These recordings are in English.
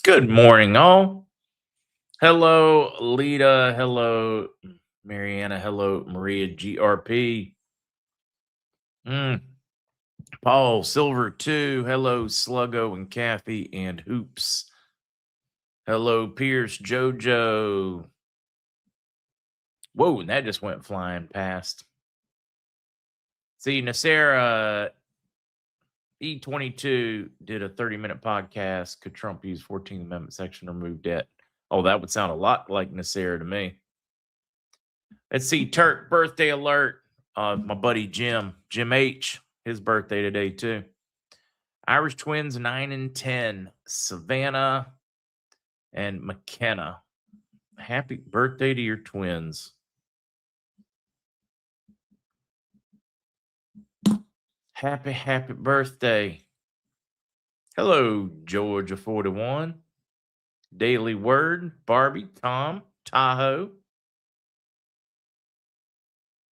Good morning, all. Hello, Lita. Hello, Mariana. Hello, Maria GRP. Mm, Paul Silver 2. Hello, Sluggo and Kathy and Hoops. Hello, Pierce Jojo. Whoa, and that just went flying past. See, Nasera E22 did a 30-minute podcast. Could Trump use 14th Amendment section to remove debt? Oh, that would sound a lot like Nasera to me. Let's see, Turk birthday alert. My buddy Jim H, his birthday today too. Irish twins 9 and 10, Savannah and McKenna. Happy birthday to your twins. Happy birthday. Hello, Georgia 41. Daily Word, Barbie, Tom, Tahoe.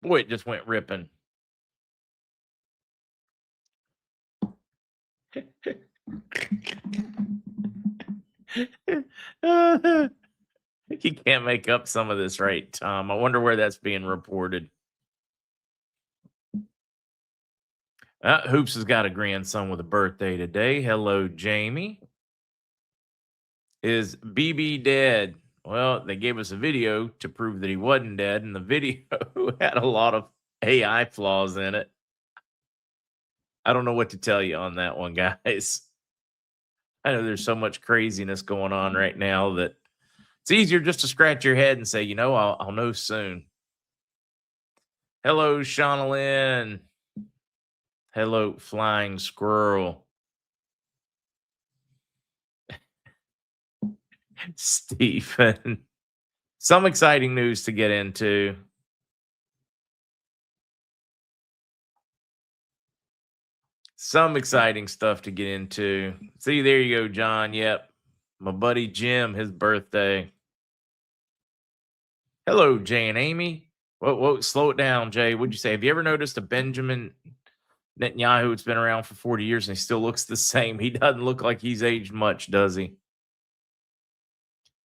Boy, it just went ripping. You can't make up some of this, right, Tom? I wonder where that's being reported. Hoops has got a grandson with a birthday today. Hello, Jamie. Is BB dead? Well, they gave us a video to prove that he wasn't dead, and the video had a lot of AI flaws in it. I don't know what to tell you on that one, guys. I know there's so much craziness going on right now that it's easier just to scratch your head and say, I'll know soon. Hello, Shauna Lynn. Hello, Flying Squirrel. Stephen. Some exciting news to get into. Some exciting stuff to get into. See, there you go, John. Yep. My buddy Jim, his birthday. Hello, Jay and Amy. Whoa, slow it down, Jay. What'd you say? Have you ever noticed a Benjamin Netanyahu? It's been around for 40 years and he still looks the same. He doesn't look like he's aged much, does he?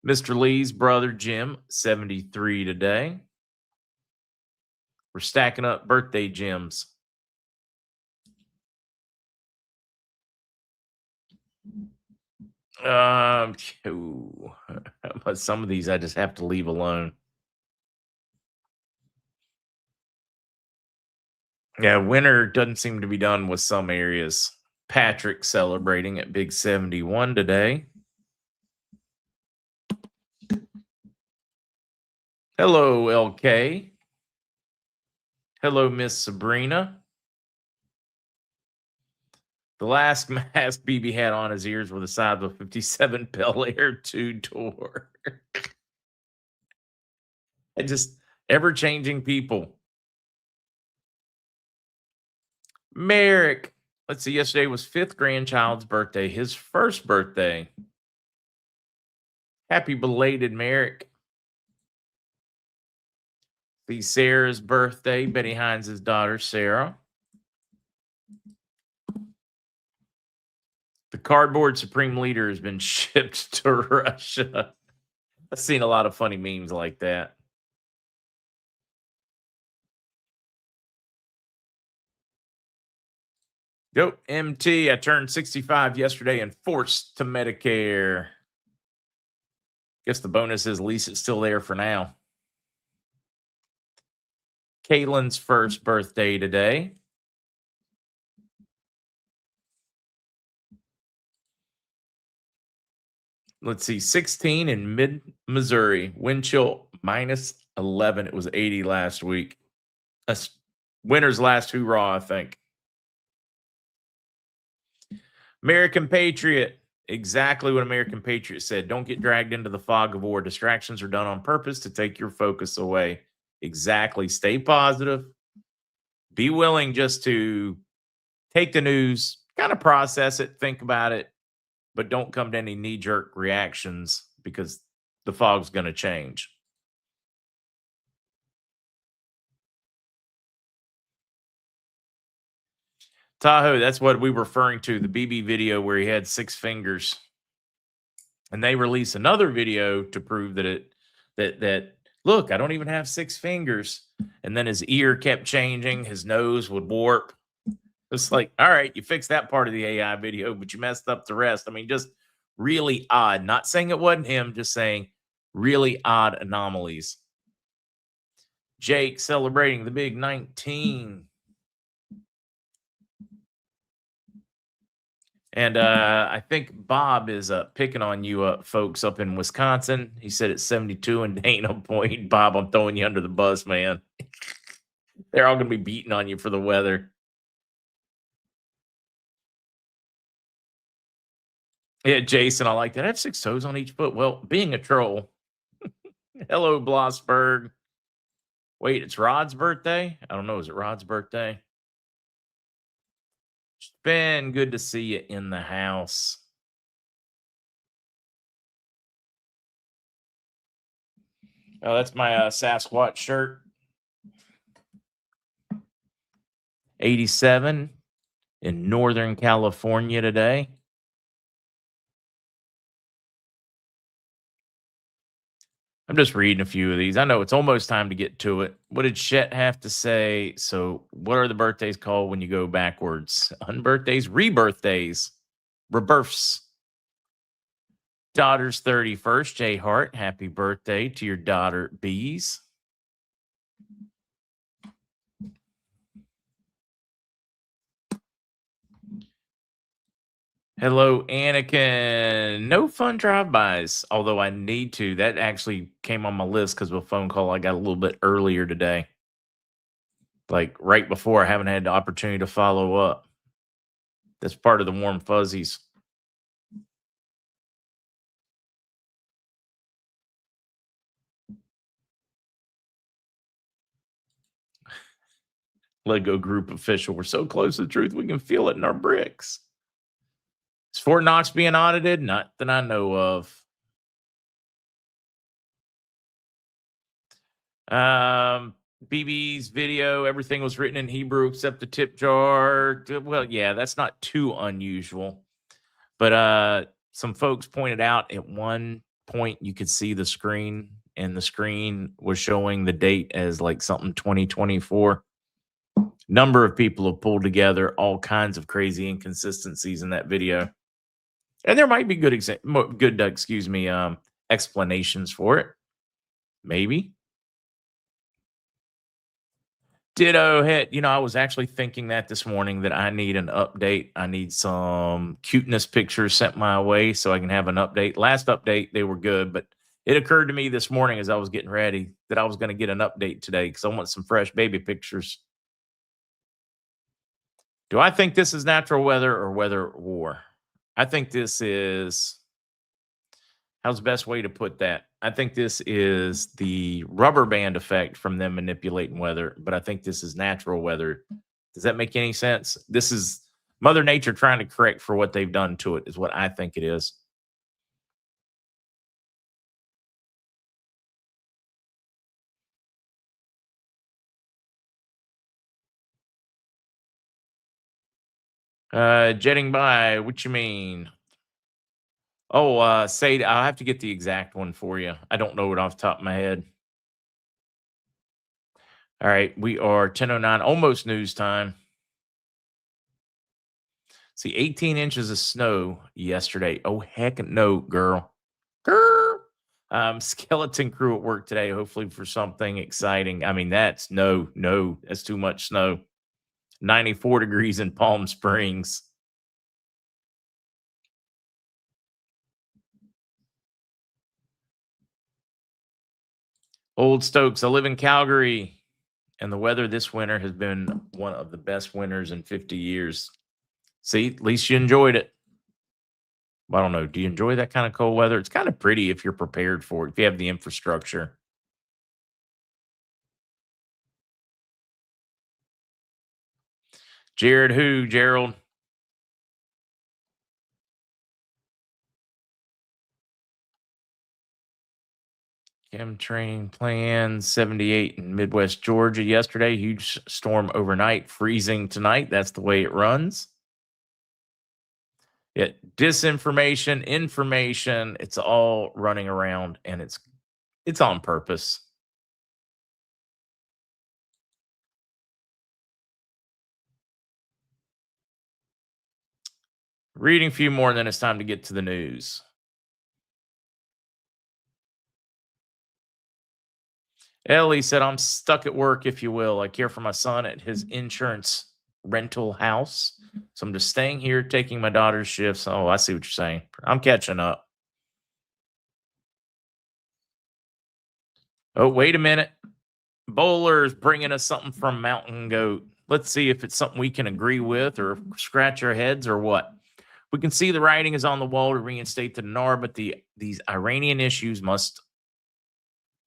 Mr. Lee's brother, Jim, 73 today. We're stacking up birthday gems. But some of these I just have to leave alone. Yeah, winter doesn't seem to be done with some areas. Patrick celebrating at Big 71 today. Hello, LK. Hello, Miss Sabrina. The last mask BB had on his ears were the size of a 57 Bel Air 2-door. And just ever-changing people. Merrick. Let's see, yesterday was fifth grandchild's birthday, his first birthday. Happy belated, Merrick. See Sarah's birthday, Betty Hines' daughter, Sarah. The cardboard supreme leader has been shipped to Russia. I've seen a lot of funny memes like that. Yo, MT, I turned 65 yesterday and forced to Medicare. Guess the bonus is at least it's still there for now. Caitlin's first birthday today. Let's see, 16 in mid-Missouri. Wind chill minus 11. It was 80 last week. That's winter's last hoorah, I think. American Patriot. Exactly what American Patriot said. Don't get dragged into the fog of war. Distractions are done on purpose to take your focus away. Exactly. Stay positive. Be willing just to take the news, kind of process it, think about it, but don't come to any knee-jerk reactions because the fog's going to change. Tahoe, that's what we were referring to, the BB video where he had 6 fingers. And they release another video to prove that look, I don't even have 6 fingers. And then his ear kept changing, his nose would warp. It's like, all right, you fixed that part of the AI video, but you messed up the rest. I mean, just really odd. Not saying it wasn't him, just saying really odd anomalies. Jake celebrating the big 19. And I think Bob is picking on you folks up in Wisconsin. He said it's 72 and ain't no point. Bob, I'm throwing you under the bus, man. They're all going to be beating on you for the weather. Yeah, Jason, I like that. I have 6 toes on each foot. Well, being a troll. Hello, Blossberg. Wait, it's Rod's birthday? I don't know. Is it Rod's birthday? It's been good to see you in the house. Oh, that's my Sasquatch shirt. 87 in Northern California today. I'm just reading a few of these. I know it's almost time to get to it. What did Chet have to say? So, what are the birthdays called when you go backwards? Unbirthdays, rebirthdays, rebirths. Daughter's 31st. Jay Hart, happy birthday to your daughter, Bees. Hello, Anakin. No fun drive-bys, although I need to. That actually came on my list because of a phone call I got a little bit earlier today. Like right before, I haven't had the opportunity to follow up. That's part of the warm fuzzies. Lego group official. We're so close to the truth, we can feel it in our bricks. Is Fort Knox being audited? Not that I know of. BB's video, everything was written in Hebrew except the tip jar. Well, yeah, that's not too unusual. But some folks pointed out at one point you could see the screen, and the screen was showing the date as like something 2024. Number of people have pulled together all kinds of crazy inconsistencies in that video. And there might be good explanations for it. Maybe. Ditto hit. I was actually thinking that this morning that I need an update. I need some cuteness pictures sent my way so I can have an update. Last update, they were good, but it occurred to me this morning as I was getting ready that I was going to get an update today because I want some fresh baby pictures. Do I think this is natural weather or weather war? I think this is, how's the best way to put that? I think this is the rubber band effect from them manipulating weather, but I think this is natural weather. Does that make any sense? This is Mother Nature trying to correct for what they've done to it, is what I think it is. Jetting by, what you mean? Oh, say I'll have to get the exact one for you. I don't know it off the top of my head. All right, we are 10:09, almost news time. See, 18 inches of snow yesterday. Oh, heck no, girl. Girl. Skeleton crew at work today, hopefully for something exciting. I mean, that's that's too much snow. 94 degrees in Palm Springs. Old Stokes, I live in Calgary, and the weather this winter has been one of the best winters in 50 years. See, at least you enjoyed it. I don't know. Do you enjoy that kind of cold weather? It's kind of pretty if you're prepared for it, if you have the infrastructure. Jared who, Gerald? Chem training plan 78 in Midwest Georgia yesterday. Huge storm overnight, freezing tonight. That's the way it runs. Yeah, disinformation, information, it's all running around, and it's on purpose. Reading a few more, and then it's time to get to the news. Ellie said, I'm stuck at work, if you will. I care for my son at his insurance rental house. So I'm just staying here, taking my daughter's shifts. Oh, I see what you're saying. I'm catching up. Oh, wait a minute. Bowler's bringing us something from Mountain Goat. Let's see if it's something we can agree with or scratch our heads or what. We can see the writing is on the wall to reinstate the dinar, but these Iranian issues must,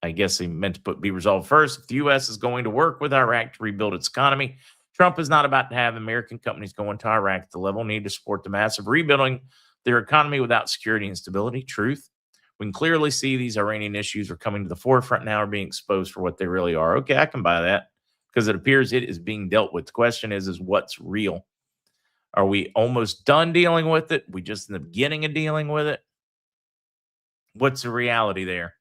I guess he meant to be resolved first. If the U.S. is going to work with Iraq to rebuild its economy, Trump is not about to have American companies go into Iraq at the level needed to support the massive rebuilding their economy without security and stability. Truth. We can clearly see these Iranian issues are coming to the forefront now, are being exposed for what they really are. Okay, I can buy that because it appears it is being dealt with. The question is what's real? Are we almost done dealing with it? We just in the beginning of dealing with it? What's the reality there?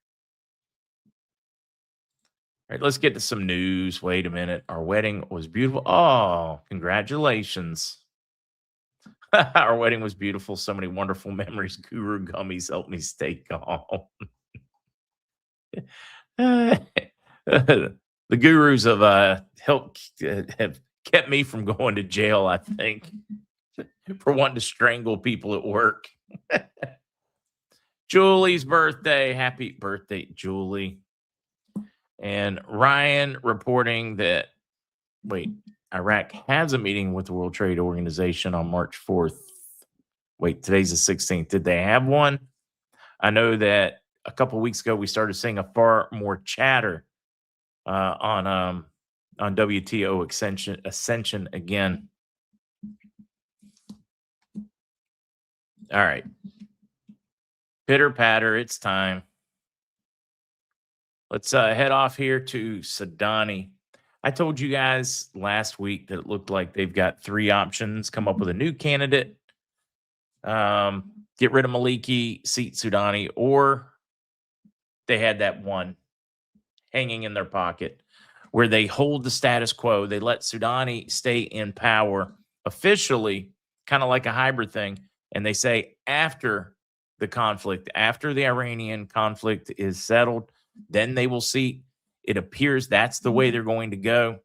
All right, let's get to some news. Wait a minute. Our wedding was beautiful. Oh, congratulations. Our wedding was beautiful. So many wonderful memories. Guru gummies helped me stay calm. The gurus have have kept me from going to jail, I think, for wanting to strangle people at work. Julie's birthday. Happy birthday, Julie. And Ryan reporting that, Iraq has a meeting with the World Trade Organization on March 4th. Wait, today's the 16th. Did they have one? I know that a couple of weeks ago we started seeing a far more chatter on WTO ascension again. All right. Pitter patter, it's time. Let's head off here to Sudani. I told you guys last week that it looked like they've got three options: come up with a new candidate, get rid of Maliki, seat Sudani, or they had that one hanging in their pocket where they hold the status quo. They let Sudani stay in power officially, kind of like a hybrid thing. And they say after the conflict, after the Iranian conflict is settled, then they will see. It appears that's the way they're going to go.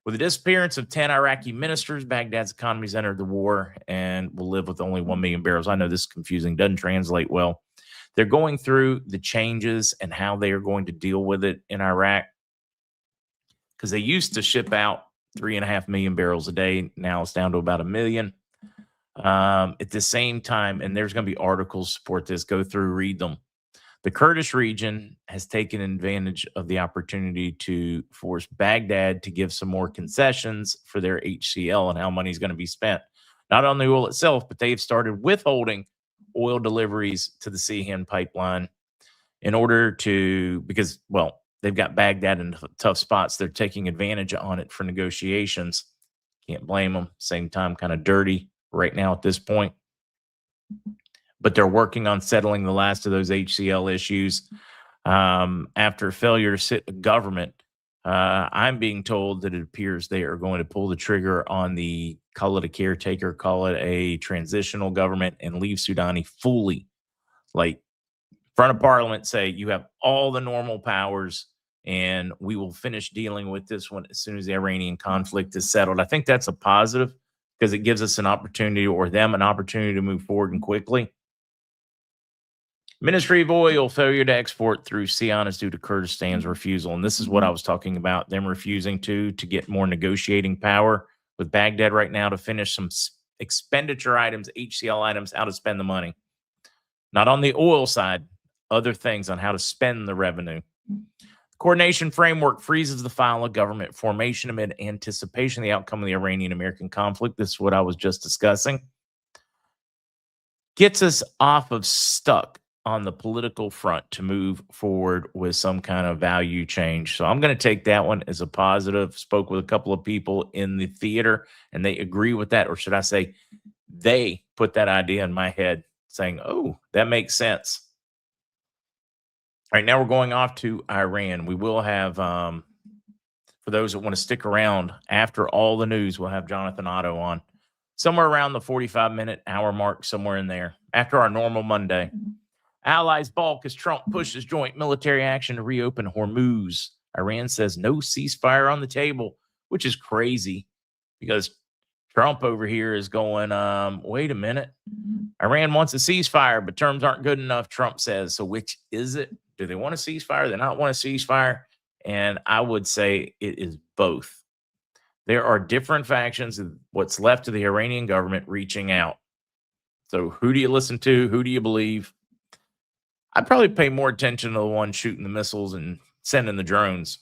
With the disappearance of 10 Iraqi ministers, Baghdad's economy's entered the war and will live with only 1 million barrels. I know this is confusing, doesn't translate well. They're going through the changes and how they are going to deal with it in Iraq, because they used to ship out 3.5 million barrels a day. Now it's down to about 1 million. At the same time, and there's going to be articles support this, go through, read them. The Kurdish region has taken advantage of the opportunity to force Baghdad to give some more concessions for their HCL and how money is going to be spent. Not on the oil itself, but they've started withholding oil deliveries to the Sihan pipeline in order to, because, they've got Baghdad in tough spots. They're taking advantage on it for negotiations. Can't blame them. Same time, kind of dirty right now at this point. But they're working on settling the last of those HCL issues after failure to sit a government. I'm being told that it appears they are going to pull the trigger on call it a caretaker, call it a transitional government, and leave Sudani fully, like, front of Parliament, say you have all the normal powers and we will finish dealing with this one as soon as the Iranian conflict is settled. I think that's a positive because it gives us an opportunity, or them an opportunity, to move forward and quickly. Ministry of Oil failure to export through Sihan is due to Kurdistan's refusal. And this is what I was talking about, them refusing to get more negotiating power with Baghdad right now to finish some expenditure items, HCL items, how to spend the money. Not on the oil side, other things on how to spend the revenue. Coordination framework freezes the file of government formation amid anticipation of the outcome of the Iranian-American conflict. This is what I was just discussing. Gets us off of stuck on the political front to move forward with some kind of value change. So I'm going to take that one as a positive. Spoke with a couple of people in the theater and they agree with that, or should I say They put that idea in my head saying, oh, that makes sense. All right, now we're going off to Iran. We will have, for those that want to stick around after all the news, we'll have Jonathan Otto on somewhere around the 45-minute hour mark, somewhere in there after our normal Monday. Allies balk as Trump pushes joint military action to reopen Hormuz. Iran says no ceasefire on the table, which is crazy because Trump over here is going, wait a minute. Iran wants a ceasefire, but terms aren't good enough, Trump says. So which is it? Do they want a ceasefire? Do they not want a ceasefire? And I would say it is both. There are different factions of what's left of the Iranian government reaching out. So who do you listen to? Who do you believe? I'd probably pay more attention to the one shooting the missiles and sending the drones.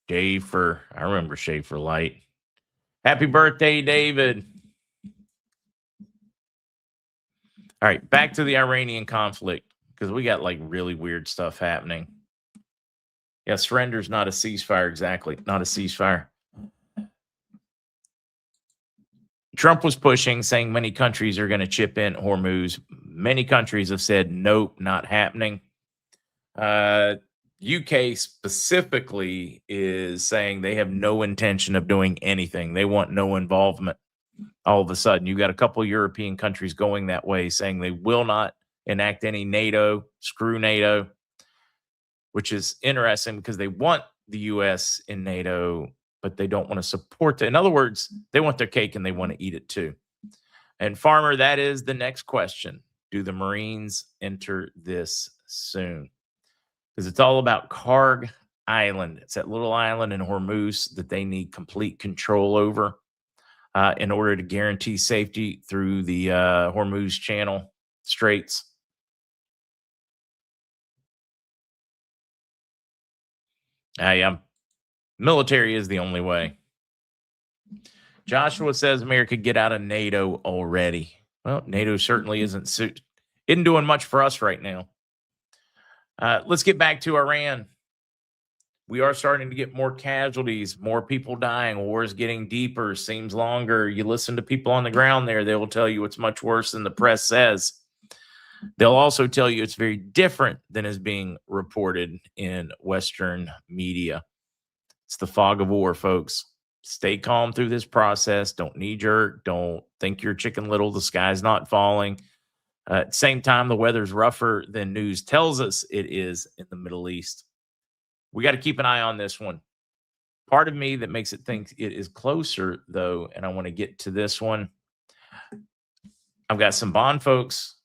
Schaefer. I remember Schaefer Light. Happy birthday, David. All right, back to the Iranian conflict because we got like really weird stuff happening. Yeah, surrender's not a ceasefire, exactly. Not a ceasefire. Trump was pushing, saying many countries are going to chip in Hormuz. Many countries have said, nope, not happening. UK specifically is saying they have no intention of doing anything. They want no involvement. All of a sudden, you got a couple of European countries going that way, saying they will not enact any NATO, screw NATO, which is interesting because they want the US in NATO, but they don't want to support it. In other words, they want their cake and they want to eat it too. And Farmer, that is the next question. Do the Marines enter this soon? Because it's all about Karg Island. It's that little island in Hormuz that they need complete control over in order to guarantee safety through the Hormuz Channel Straits. Yeah, military is the only way. Joshua says America get out of NATO already. Well, NATO certainly isn't doing much for us right now. Let's get back to Iran. We are starting to get more casualties, more people dying. War is getting deeper, seems longer. You listen to people on the ground there, they will tell you it's much worse than the press says. They'll also tell you it's very different than is being reported in Western media. It's the fog of war, folks. Stay calm through this process. Don't knee-jerk. Don't think you're Chicken Little. The sky's not falling. At the same time, the weather's rougher than news tells us it is in the Middle East. We got to keep an eye on this one. Part of me that makes it think it is closer, though, and I want to get to this one. I've got some Bond folks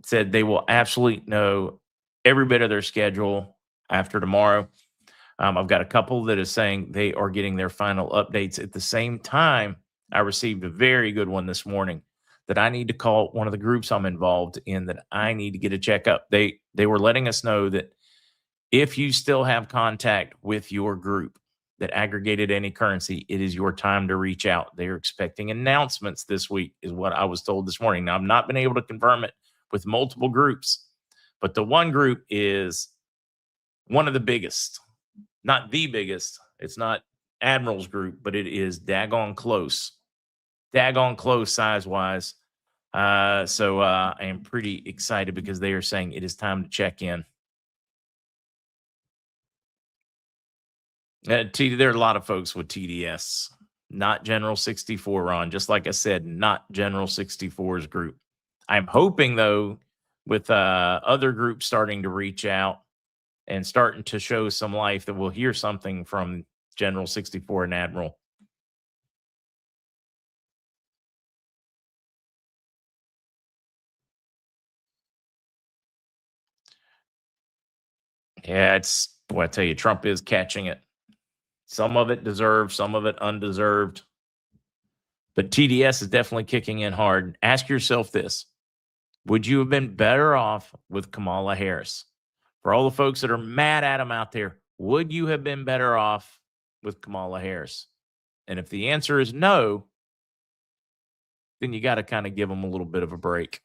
said they will absolutely know every bit of their schedule after tomorrow. I've got a couple that is saying they are getting their final updates. At the same time, I received a very good one this morning that I need to call one of the groups I'm involved in that I need to get a checkup. They were letting us know that if you still have contact with your group that aggregated any currency, it is your time to reach out. They are expecting announcements this week, is what I was told this morning. Now, I've not been able to confirm it with multiple groups, but the one group is one of the biggest. Not the biggest. It's not Admiral's group, but it is daggone close. Daggone close size-wise. So I am pretty excited because they are saying it is time to check in. There are a lot of folks with TDS, not General 64, Ron. Just like I said, not General 64's group. I'm hoping, though, with other groups starting to reach out and starting to show some life, that we'll hear something from General 64 and Admiral. Yeah, boy, I tell you, Trump is catching it. Some of it deserved, some of it undeserved. But TDS is definitely kicking in hard. Ask yourself this. Would you have been better off with Kamala Harris? For all the folks that are mad at him out there, would you have been better off with Kamala Harris? And if the answer is no, then you got to kind of give them a little bit of a break.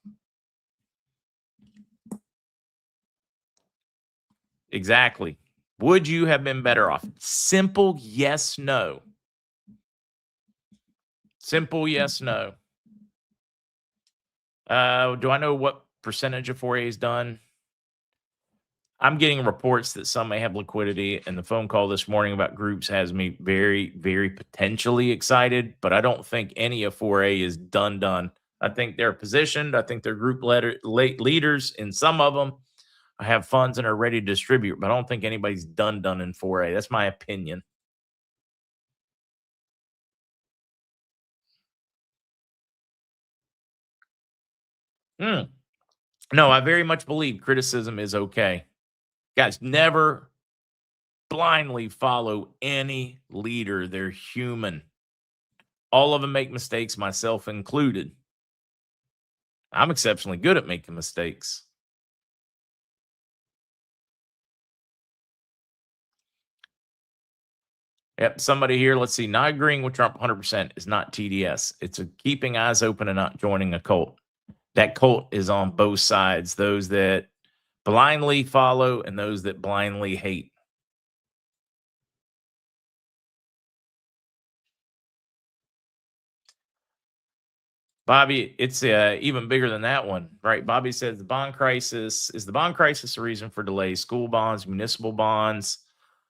Exactly. Would you have been better off? Simple yes, no. Simple yes, no. Do I know what percentage of 4A is done? I'm getting reports that some may have liquidity, and the phone call this morning about groups has me very, very potentially excited, but I don't think any of 4A is done. I think they're positioned. I think they're leaders in some of them. I have funds and are ready to distribute, but I don't think anybody's done in 4A. That's my opinion. Hmm. No, I very much believe criticism is okay. Guys, never blindly follow any leader. They're human. All of them make mistakes, myself included. I'm exceptionally good at making mistakes. Yep. Somebody here, let's see, not agreeing with Trump 100% is not TDS. It's a keeping eyes open and not joining a cult. That cult is on both sides, those that blindly follow and those that blindly hate. Bobby, it's even bigger than that one, right? Bobby says the bond crisis is the bond crisis a reason for delays? School bonds, municipal bonds,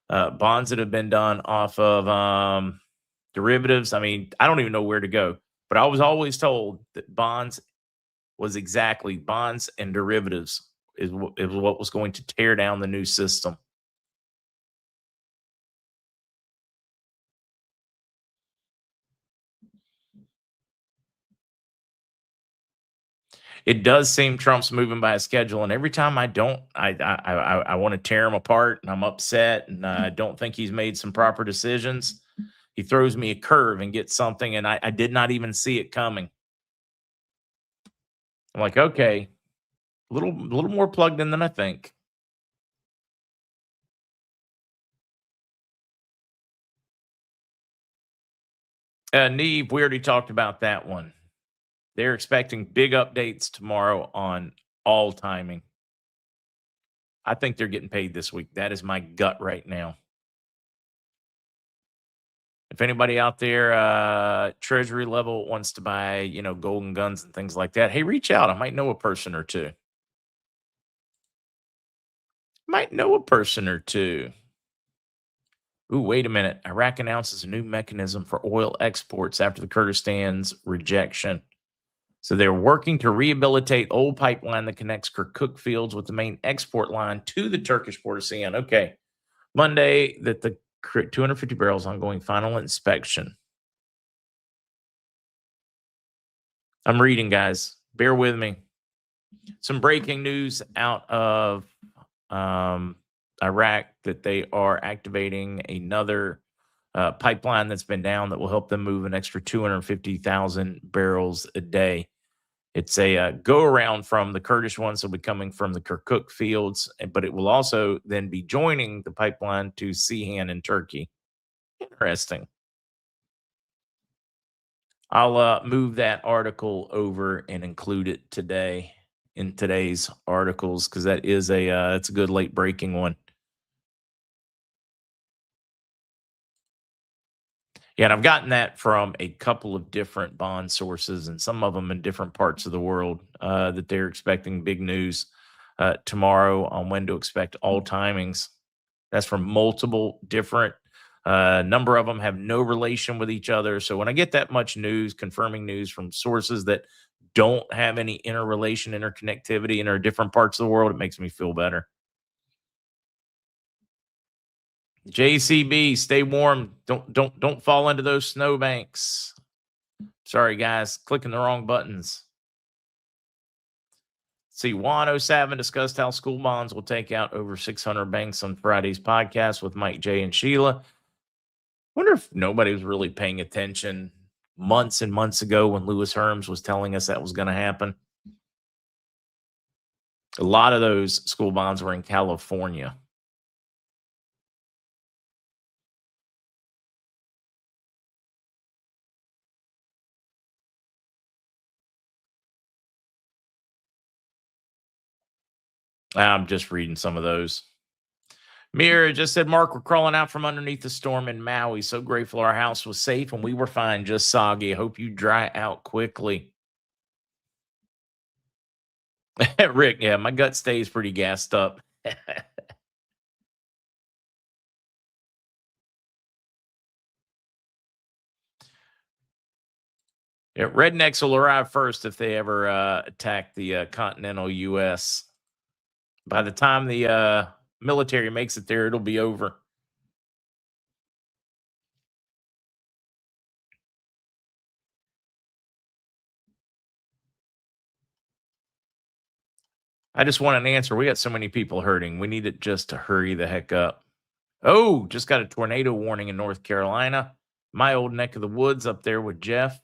bonds that have been done off of derivatives. I mean, I don't even know where to go, but I was always told that bonds and derivatives is what was going to tear down the new system. It does seem Trump's moving by a schedule, and every time I don't, I want to tear him apart, and I'm upset, and I don't think he's made some proper decisions. He throws me a curve and gets something, and I did not even see it coming. I'm like, okay, little more plugged in than I think. Neve, we already talked about that one. They're expecting big updates tomorrow on all timing. I think they're getting paid this week. That is my gut right now. If anybody out there, treasury level wants to buy, golden guns and things like that, hey, reach out. I might know a person or two. Might know a person or two. Ooh, wait a minute. Iraq announces a new mechanism for oil exports after the Kurdistan's rejection. So they're working to rehabilitate old pipeline that connects Kirkuk fields with the main export line to the Turkish port of Sian. Okay. Monday, that the 250 barrels ongoing final inspection. I'm reading, guys. Bear with me. Some breaking news out of Iraq that they are activating another pipeline that's been down that will help them move an extra 250,000 barrels a day. It's a go around from the Kurdish ones, so will be coming from the Kirkuk fields, but it will also then be joining the pipeline to Sihan in Turkey. Interesting. I'll move that article over and include it today in today's articles because that is it's a good late breaking one. Yeah, and I've gotten that from a couple of different bond sources, and some of them in different parts of the world that they're expecting big news tomorrow on when to expect all timings. That's from multiple different. Number of them have no relation with each other. So when I get that much news, confirming news from sources that don't have any interrelation, interconnectivity in our different parts of the world, it makes me feel better. JCB, stay warm. Don't fall into those snowbanks. Sorry, guys, clicking the wrong buttons. See, 107 discussed how school bonds will take out over 600 banks on Friday's podcast with Mike J and Sheila. Wonder if nobody was really paying attention months and months ago when Lewis Herms was telling us that was going to happen. A lot of those school bonds were in California. I'm just reading some of those. Mira just said, Mark, we're crawling out from underneath the storm in Maui. So grateful our house was safe and we were fine, just soggy. Hope you dry out quickly. Rick, yeah, my gut stays pretty gassed up. Yeah, rednecks will arrive first if they ever attack the continental U.S. By the time the military makes it there, it'll be over. I just want an answer. We got so many people hurting. We need it just to hurry the heck up. Oh, just got a tornado warning in North Carolina. My old neck of the woods up there with Jeff.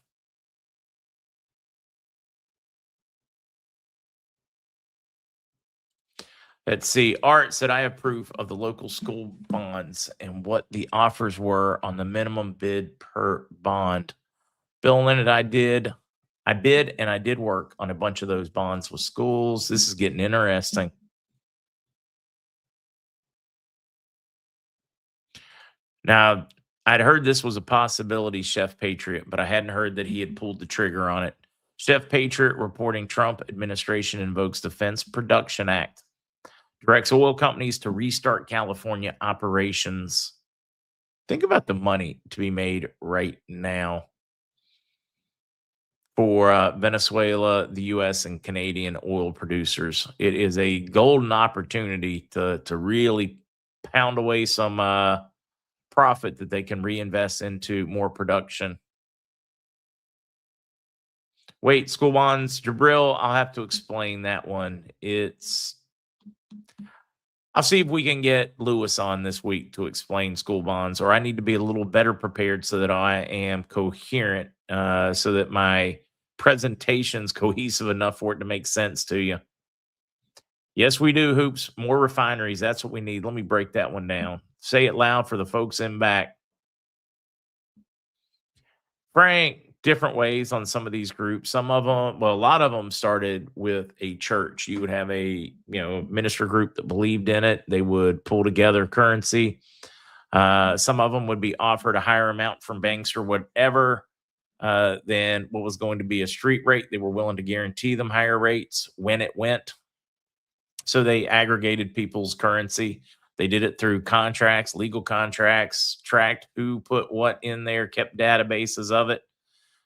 Let's see. Art said, I have proof of the local school bonds and what the offers were on the minimum bid per bond. Bill and Leonard, I bid and I did work on a bunch of those bonds with schools. This is getting interesting. Now, I'd heard this was a possibility, Chef Patriot, but I hadn't heard that he had pulled the trigger on it. Chef Patriot reporting Trump administration invokes Defense Production Act, directs oil companies to restart California operations. Think about the money to be made right now for Venezuela, the U.S., and Canadian oil producers. It is a golden opportunity to really pound away some profit that they can reinvest into more production. Wait, school bonds, Jabril, I'll have to explain that one. I'll see if we can get Lewis on this week to explain school bonds, or I need to be a little better prepared so that I am coherent, so that my presentation's cohesive enough for it to make sense to you. Yes, we do, Hoops. More refineries. That's what we need. Let me break that one down. Say it loud for the folks in back. Frank, different ways on some of these groups. Some of them, well, a lot of them started with a church. You would have a minister group that believed in it. They would pull together currency. Some of them would be offered a higher amount from banks or whatever than what was going to be a street rate. They were willing to guarantee them higher rates when it went. So they aggregated people's currency. They did it through contracts, legal contracts, tracked who put what in there, kept databases of it,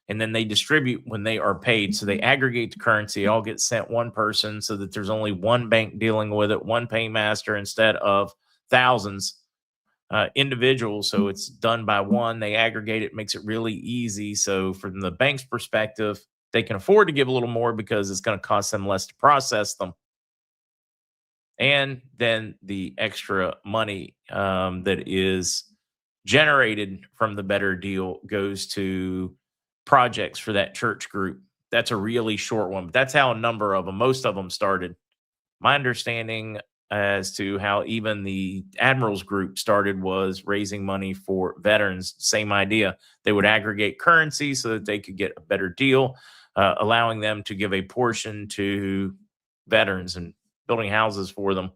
and then they distribute when they are paid. So they aggregate the currency, all get sent one person so that there's only one bank dealing with it, one paymaster instead of thousands individuals. So it's done by one. They aggregate it, makes it really easy. So from the bank's perspective, they can afford to give a little more because it's going to cost them less to process them. And then the extra money that is generated from the better deal goes to projects for that church group. That's a really short one, but that's how a number of them, most of them started. My understanding as to how even the admirals group started was raising money for veterans. Same idea. They would aggregate currency so that they could get a better deal, allowing them to give a portion to veterans and building houses for them.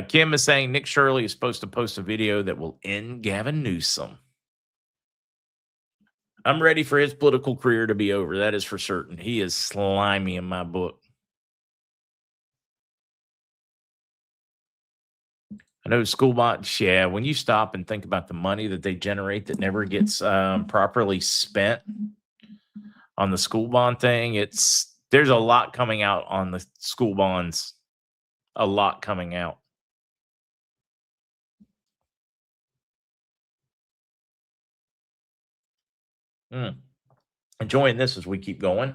Kim is saying Nick Shirley is supposed to post a video that will end Gavin Newsom. I'm ready for his political career to be over. That is for certain. He is slimy in my book. I know school bonds. Yeah, when you stop and think about the money that they generate that never gets properly spent on the school bond thing, there's a lot coming out on the school bonds. A lot coming out. Enjoying this as we keep going.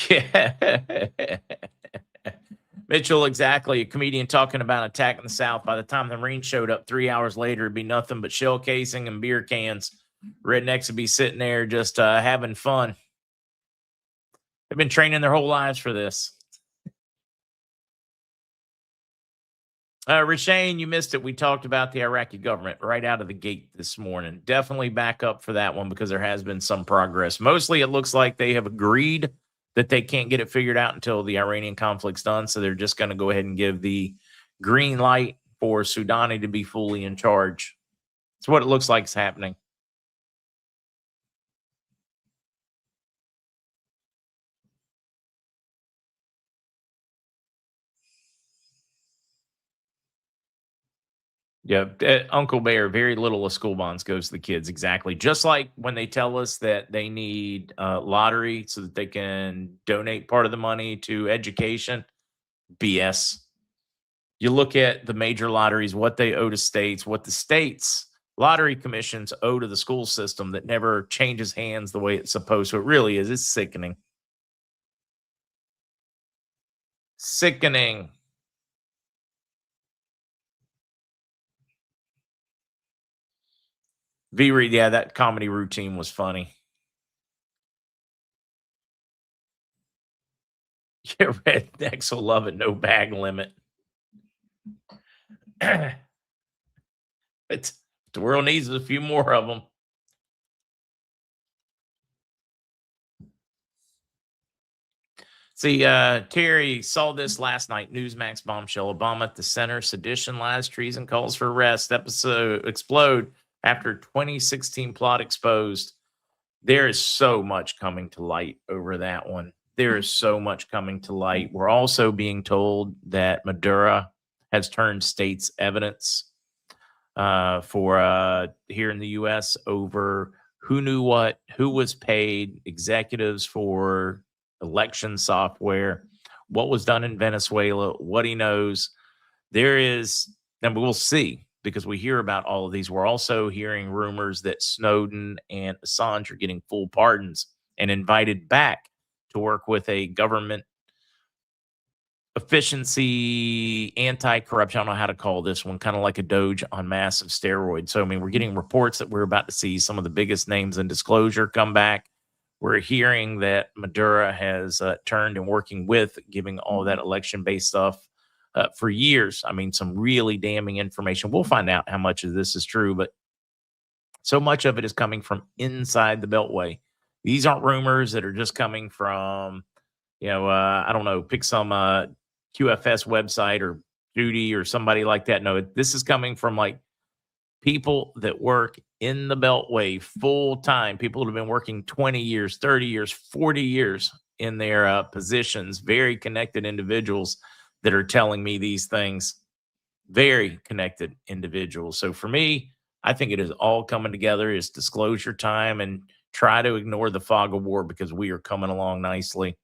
Yeah. Mitchell, exactly. A comedian talking about attack in the South. By the time the Marines showed up 3 hours later, it'd be nothing but shell casing and beer cans. Rednecks would be sitting there just having fun. They've been training their whole lives for this. Rashane, you missed it. We talked about the Iraqi government right out of the gate this morning. Definitely back up for that one because there has been some progress. Mostly, it looks like they have agreed that they can't get it figured out until the Iranian conflict's done. So they're just going to go ahead and give the green light for Soudani to be fully in charge. It's what it looks like is happening. Yeah, Uncle Bear, very little of school bonds goes to the kids. Exactly. Just like when they tell us that they need lottery so that they can donate part of the money to education. BS. You look at the major lotteries, what they owe to states, what the states lottery commissions owe to the school system that never changes hands the way it's supposed to. It really is. It's sickening. Sickening. V Reed, yeah, that comedy routine was funny. Yeah, rednecks will love it. No bag limit. It's, the world needs a few more of them. See, Terry saw this last night. Newsmax bombshell: Obama at the center, sedition, lies, treason, calls for arrest. Episode explode after 2016 plot exposed. There is so much coming to light over that one. There is so much coming to light. We're also being told that Maduro has turned state's evidence for here in the U.S. over who knew what, who was paid, executives for election software, what was done in Venezuela, what he knows. There is, and we'll see because we hear about all of these. We're also hearing rumors that Snowden and Assange are getting full pardons and invited back to work with a government efficiency, anti-corruption. I don't know how to call this one, kind of like a Doge on massive steroids. So, I mean, we're getting reports that we're about to see some of the biggest names in disclosure come back. We're hearing that Maduro has turned and working with giving all that election-based stuff for years. I mean, some really damning information. We'll find out how much of this is true, but so much of it is coming from inside the Beltway. These aren't rumors that are just coming from, I don't know, pick some QFS website or Judy or somebody like that. No, this is coming from like people that work in the Beltway full time, people who have been working 20 years, 30 years, 40 years in their positions, very connected individuals that are telling me these things, very connected individuals. So for me, I think it is all coming together. It's disclosure time, and try to ignore the fog of war because we are coming along nicely.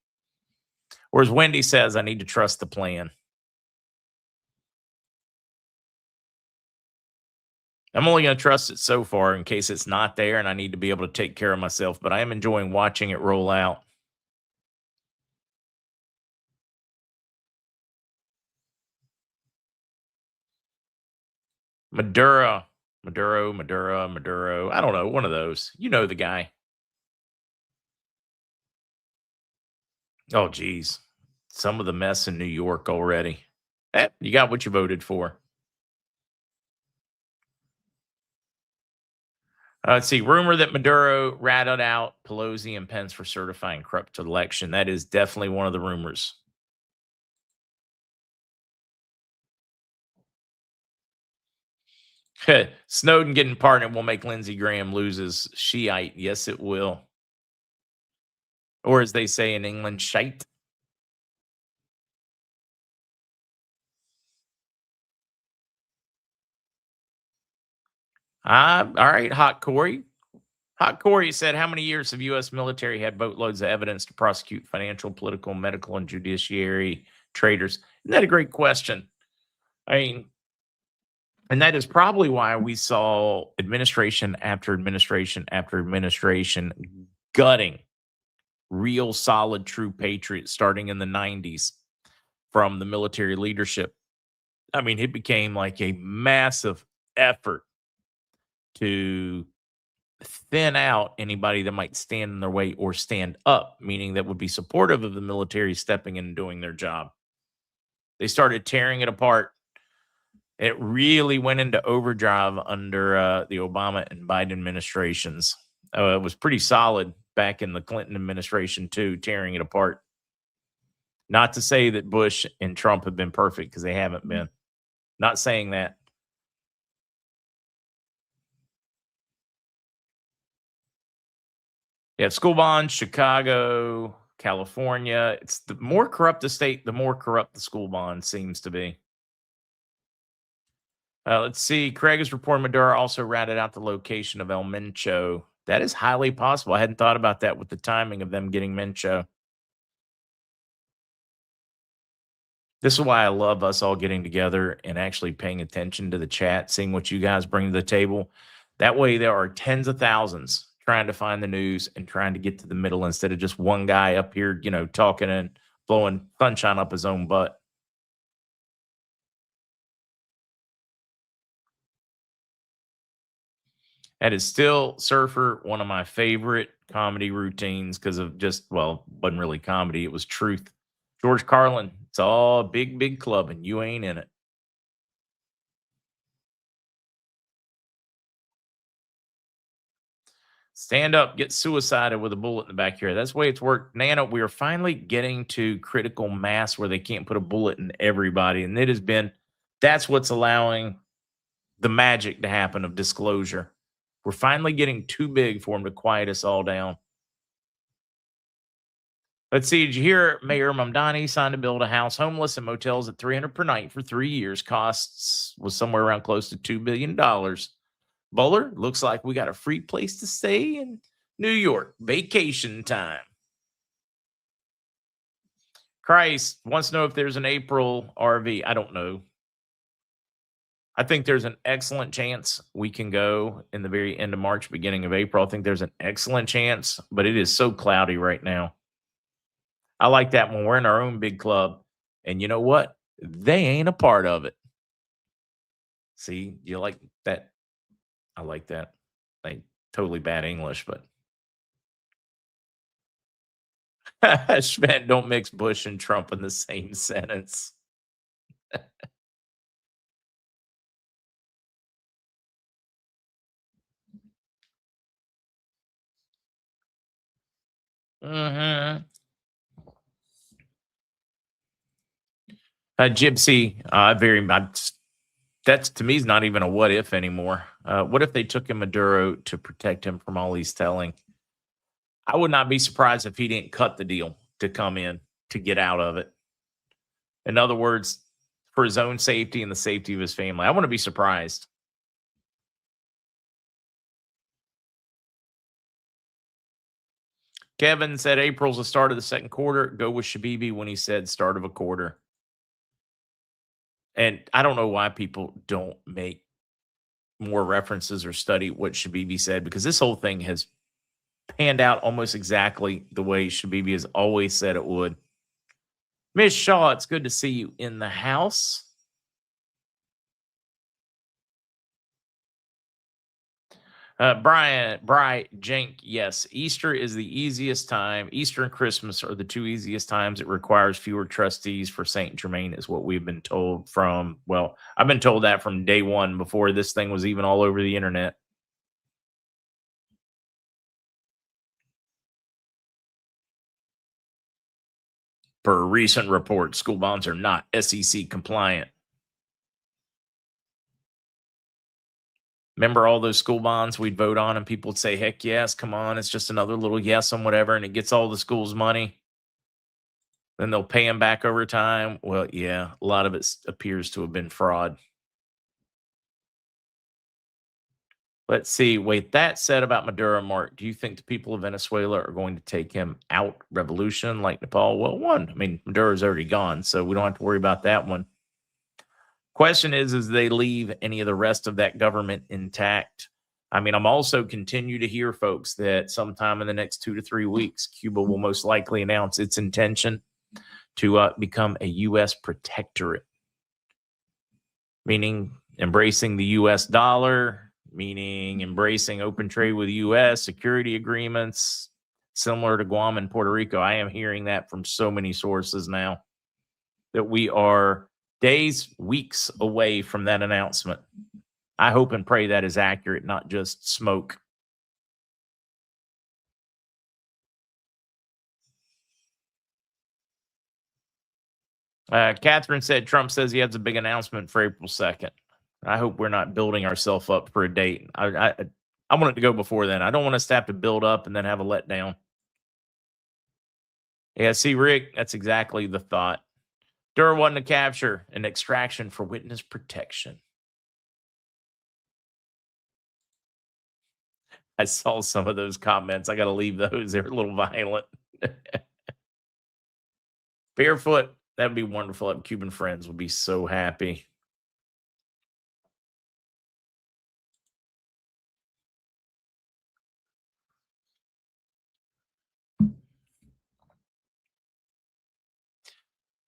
Or as Wendy says, I need to trust the plan. I'm only going to trust it so far in case it's not there and I need to be able to take care of myself, but I am enjoying watching it roll out. Maduro. I don't know, one of those. You know the guy. Oh, geez. Some of the mess in New York already. You got what you voted for. Let's see. Rumor that Maduro ratted out Pelosi and Pence for certifying corrupt election. That is definitely one of the rumors. Snowden getting pardoned will make Lindsey Graham lose his Shiite. Yes, it will. Or as they say in England, shite. All right, Hot Corey. Hot Corey said, how many years have U.S. military had boatloads of evidence to prosecute financial, political, medical, and judiciary traitors? Isn't that a great question? I mean, and that is probably why we saw administration after administration after administration gutting real solid, true patriots starting in the 90s from the military leadership. I mean, it became like a massive effort to thin out anybody that might stand in their way or stand up, meaning that would be supportive of the military stepping in and doing their job. They started tearing it apart It really went into overdrive under the Obama and Biden administrations. It was pretty solid back in the Clinton administration, too, tearing it apart. Not to say that Bush and Trump have been perfect, because they haven't been. Not saying that. Yeah, school bonds, Chicago, California. It's the more corrupt the state, the more corrupt the school bond seems to be. Let's see. Craig is reporting Maduro also ratted out the location of El Mencho. That is highly possible. I hadn't thought about that with the timing of them getting Mencho. This is why I love us all getting together and actually paying attention to the chat, seeing what you guys bring to the table. That way, there are tens of thousands trying to find the news and trying to get to the middle instead of just one guy up here, talking and blowing sunshine up his own butt. That is still Surfer, one of my favorite comedy routines because of wasn't really comedy. It was truth. George Carlin, it's all big, big club and you ain't in it. Stand up, get suicided with a bullet in the back here. That's the way it's worked. Nano, we are finally getting to critical mass where they can't put a bullet in everybody. And that's what's allowing the magic to happen of disclosure. We're finally getting too big for them to quiet us all down. Let's see. Did you hear Mayor Mamdani signed to build a house homeless and motels at $300 per night for 3 years? Costs was somewhere around close to $2 billion. Bowler, looks like we got a free place to stay in New York. Vacation time. Christ wants to know if there's an April RV. I don't know. I think there's an excellent chance we can go in the very end of March, beginning of April. I think there's an excellent chance, but it is so cloudy right now. I like that when we're in our own big club. And you know what? They ain't a part of it. See, you like that? I like that. Like totally bad English, but Schmidt, don't mix Bush and Trump in the same sentence. Mm-hmm. Gypsy, that's to me is not even a what if anymore. What if they took him Maduro to protect him from all he's telling? I would not be surprised if he didn't cut the deal to come in to get out of it. In other words, for his own safety and the safety of his family. I wouldn't be surprised. Kevin said April's the start of the second quarter. Go with Shabibi when he said start of a quarter. And I don't know why people don't make more references or study what Shabibi said, because this whole thing has panned out almost exactly the way Shabibi has always said it would. Miss Shaw, it's good to see you in the house. Bry Jenk, yes, Easter is the easiest time. Easter and Christmas are the two easiest times. It requires fewer trustees for Saint Germain, is what we've been told from. Well, I've been told that from day one, before this thing was even all over the internet. Per a recent report, school bonds are not SEC compliant. Remember all those school bonds we'd vote on and people would say, heck yes, come on, it's just another little yes on whatever, and it gets all the schools money. Then they'll pay them back over time. Well, yeah, a lot of it appears to have been fraud. Let's see. Wait, that said about Maduro, Mark, do you think the people of Venezuela are going to take him out? Revolution like Nepal? Well, Maduro's already gone, so we don't have to worry about that one. Question is they leave any of the rest of that government intact? I'm also continue to hear, folks, that sometime in the next 2 to 3 weeks, Cuba will most likely announce its intention to become a U.S. protectorate, meaning embracing the U.S. dollar, meaning embracing open trade with the U.S., security agreements, similar to Guam and Puerto Rico. I am hearing that from so many sources now, that we are Days, weeks away from that announcement. I hope and pray that is accurate, not just smoke. Catherine said Trump says he has a big announcement for April 2nd. I hope we're not building ourselves up for a date. I want it to go before then. I don't want us to have to build up and then have a letdown. Yeah, see, Rick, that's exactly the thought. Dura wasn't a capture, an extraction for witness protection. I saw some of those comments. I got to leave those. They're a little violent. Barefoot, that'd be wonderful. Cuban friends would be so happy.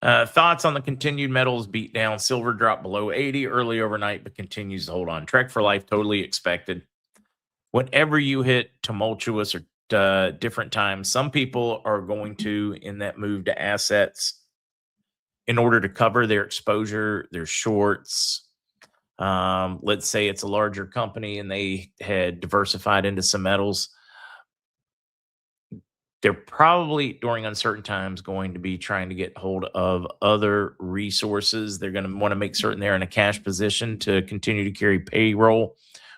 Thoughts on the continued metals beat down. Silver dropped below 80 early overnight, but continues to hold on. Trek for life, totally expected. Whenever you hit tumultuous or different times, some people are going to, in that move to assets, in order to cover their exposure, their shorts. Let's say it's a larger company and they had diversified into some metals. They're probably during uncertain times going to be trying to get hold of other resources. They're going to want to make certain they're in a cash position to continue to carry payroll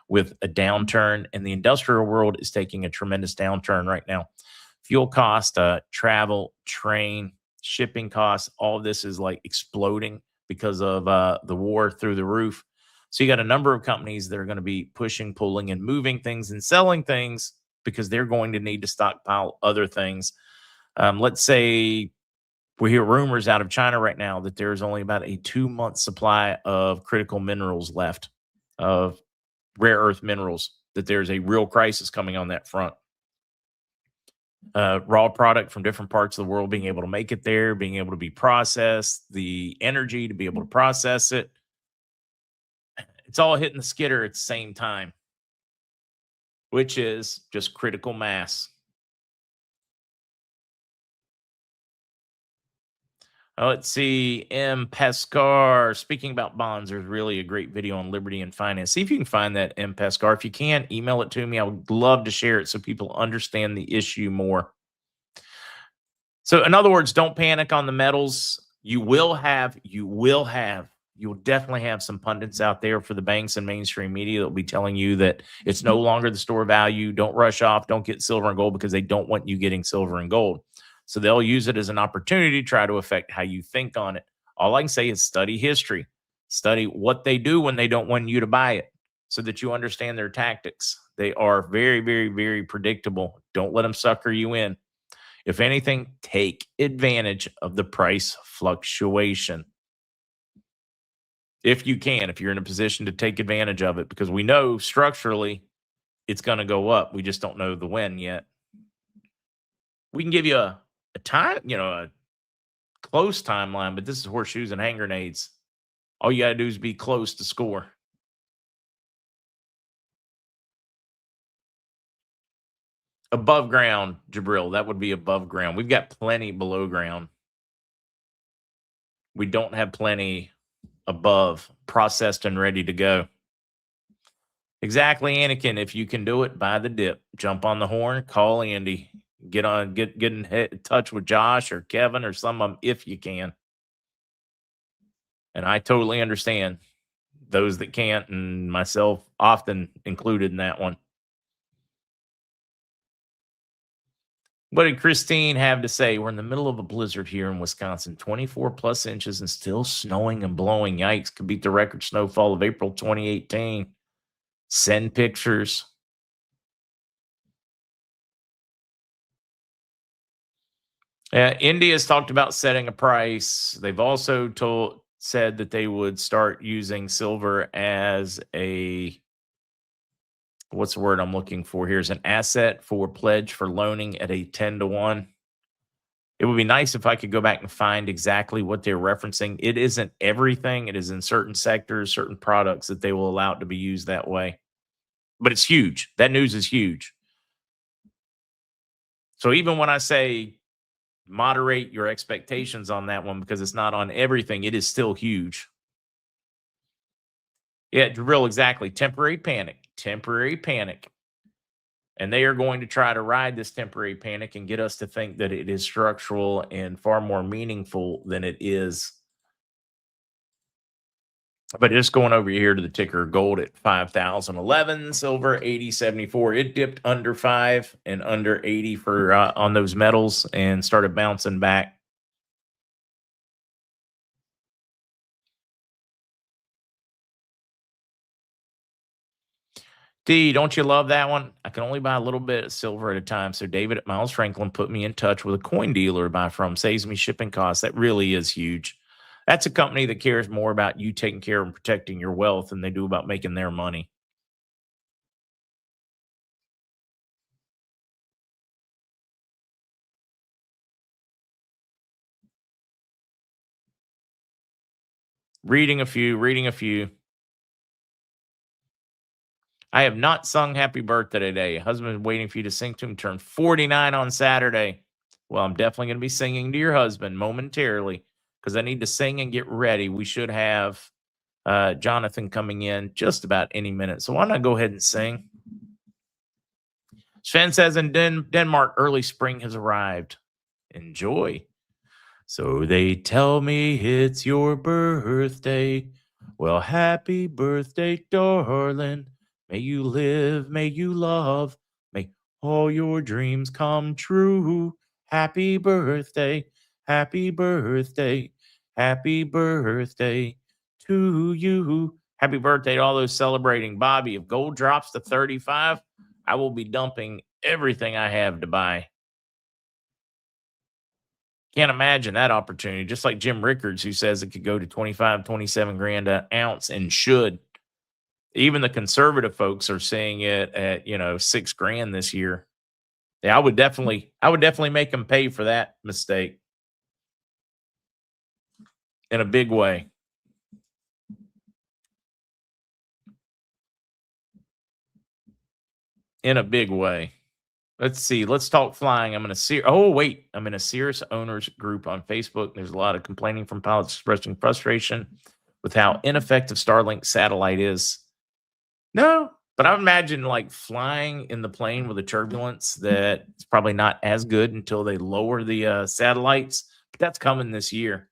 with a downturn. And the industrial world is taking a tremendous downturn right now. Fuel cost, travel, train, shipping costs, all of this is like exploding because of the war through the roof. So you got a number of companies that are going to be pushing, pulling, and moving things and selling things because they're going to need to stockpile other things. Let's say we hear rumors out of China right now that there's only about a 2-month supply of critical minerals left, of rare earth minerals, that there's a real crisis coming on that front. Raw product from different parts of the world being able to make it there, being able to be processed, the energy to be able to process it. It's all hitting the skidder at the same time, which is just critical mass. Let's see. M. Pescar, speaking about bonds, there's really a great video on Liberty and Finance. See if you can find that, M. Pescar. If you can, email it to me. I would love to share it so people understand the issue more. So in other words, don't panic on the metals. You'll definitely have some pundits out there for the banks and mainstream media that will be telling you that it's no longer the store of value. Don't rush off. Don't get silver and gold because they don't want you getting silver and gold. So they'll use it as an opportunity to try to affect how you think on it. All I can say is study history. Study what they do when they don't want you to buy it so that you understand their tactics. They are very, very, very predictable. Don't let them sucker you in. If anything, take advantage of the price fluctuation. If you can, if you're in a position to take advantage of it, because we know structurally it's going to go up. We just don't know the when yet. We can give you a time, a close timeline, but this is horseshoes and hand grenades. All you got to do is be close to score. Above ground, Jabril, that would be above ground. We've got plenty below ground. We don't have plenty above, processed and ready to go. Exactly, Anakin. If you can do it, buy the dip. Jump on the horn, call Andy. Get in touch with Josh or Kevin or some of them if you can. And I totally understand those that can't, and myself often included in that one. What did Christine have to say? We're in the middle of a blizzard here in Wisconsin, 24 plus inches and still snowing and blowing. Yikes, could beat the record snowfall of April 2018. Send pictures. India's talked about setting a price. They've also said that they would start using silver as what's the word I'm looking for here? Is an asset for pledge for loaning at a 10-to-1. It would be nice if I could go back and find exactly what they're referencing. It isn't everything. It is in certain sectors, certain products that they will allow it to be used that way. But it's huge. That news is huge. So even when I say moderate your expectations on that one because it's not on everything. It is still huge. Yeah, real exactly. Temporary panic. Temporary panic. And they are going to try to ride this temporary panic and get us to think that it is structural and far more meaningful than it is. But just going over here to the ticker, gold at 5,011, silver 80.74. It dipped under 5 and under 80 for on those metals and started bouncing back. D, don't you love that one? I can only buy a little bit of silver at a time. So David at Miles Franklin put me in touch with a coin dealer to buy from. Saves me shipping costs. That really is huge. That's a company that cares more about you taking care and protecting your wealth than they do about making their money. Reading a few, reading a few. I have not sung happy birthday today. Husband is waiting for you to sing to him. Turned 49 on Saturday. Well, I'm definitely going to be singing to your husband momentarily because I need to sing and get ready. We should have Jonathan coming in just about any minute. So why not go ahead and sing? Sven says in Denmark, early spring has arrived. Enjoy. So they tell me it's your birthday. Well, happy birthday, darling. May you live, may you love, may all your dreams come true. Happy birthday, happy birthday, happy birthday to you. Happy birthday to all those celebrating. Bobby, if gold drops to 35, I will be dumping everything I have to buy. Can't imagine that opportunity. Just like Jim Rickards, who says it could go to 25, 27 grand an ounce and should. Even the conservative folks are seeing it at, 6 grand this year. Yeah, I would definitely make them pay for that mistake in a big way. In a big way. Let's see. Let's talk flying. I'm in a Cirrus owners group on Facebook. There's a lot of complaining from pilots expressing frustration with how ineffective Starlink satellite is. No, but I would imagine like flying in the plane with a turbulence that it's probably not as good until they lower the satellites. But that's coming this year.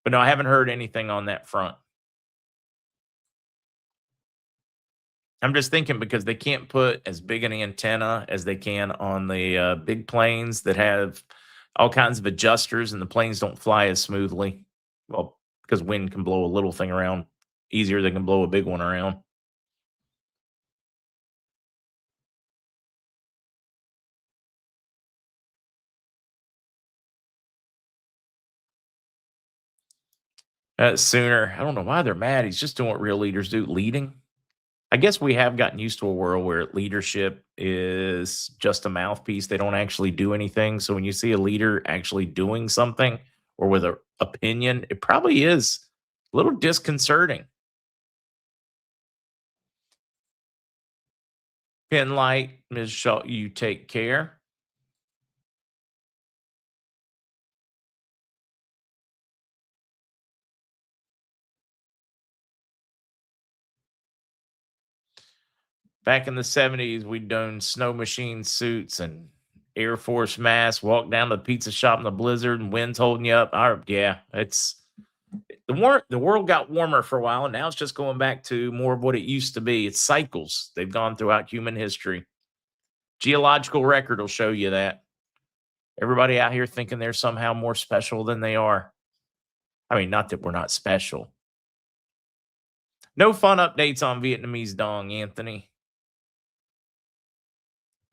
But no, I haven't heard anything on that front. I'm just thinking because they can't put as big an antenna as they can on the big planes that have all kinds of adjusters, and the planes don't fly as smoothly. Well, because wind can blow a little thing around easier than can blow a big one around. Sooner. I don't know why they're mad. He's just doing what real leaders do, leading. I guess we have gotten used to a world where leadership is just a mouthpiece. They don't actually do anything. So when you see a leader actually doing something or with an opinion, it probably is a little disconcerting. Pin light, Ms. Shaw, you take care. Back in the 70s, we'd done snow machine suits and Air Force masks, walk down to the pizza shop in the blizzard and wind's holding you up. Yeah, it's the world got warmer for a while, and now it's just going back to more of what it used to be. It's cycles. They've gone throughout human history. Geological record will show you that. Everybody out here thinking they're somehow more special than they are. I mean, not that we're not special. No fun updates on Vietnamese dong, Anthony.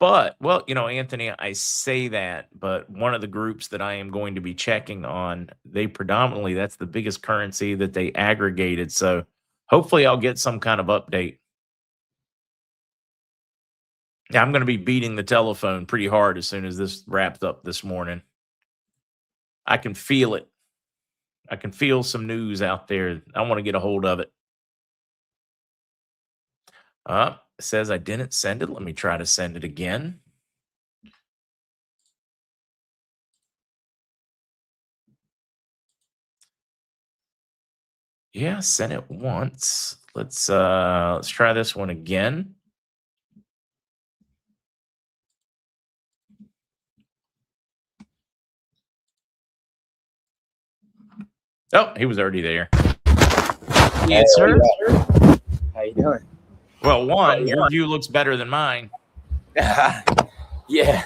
But, well, Anthony, I say that, but one of the groups that I am going to be checking on, they predominantly, that's the biggest currency that they aggregated. So hopefully I'll get some kind of update. Yeah, I'm going to be beating the telephone pretty hard as soon as this wraps up this morning. I can feel it. I can feel some news out there. I want to get a hold of it. It says I didn't send it. Let me try to send it again. Yeah, sent it once. Let's try this one again. Oh, he was already there. Yes, sir. How you doing? Well, your view looks better than mine. Yeah,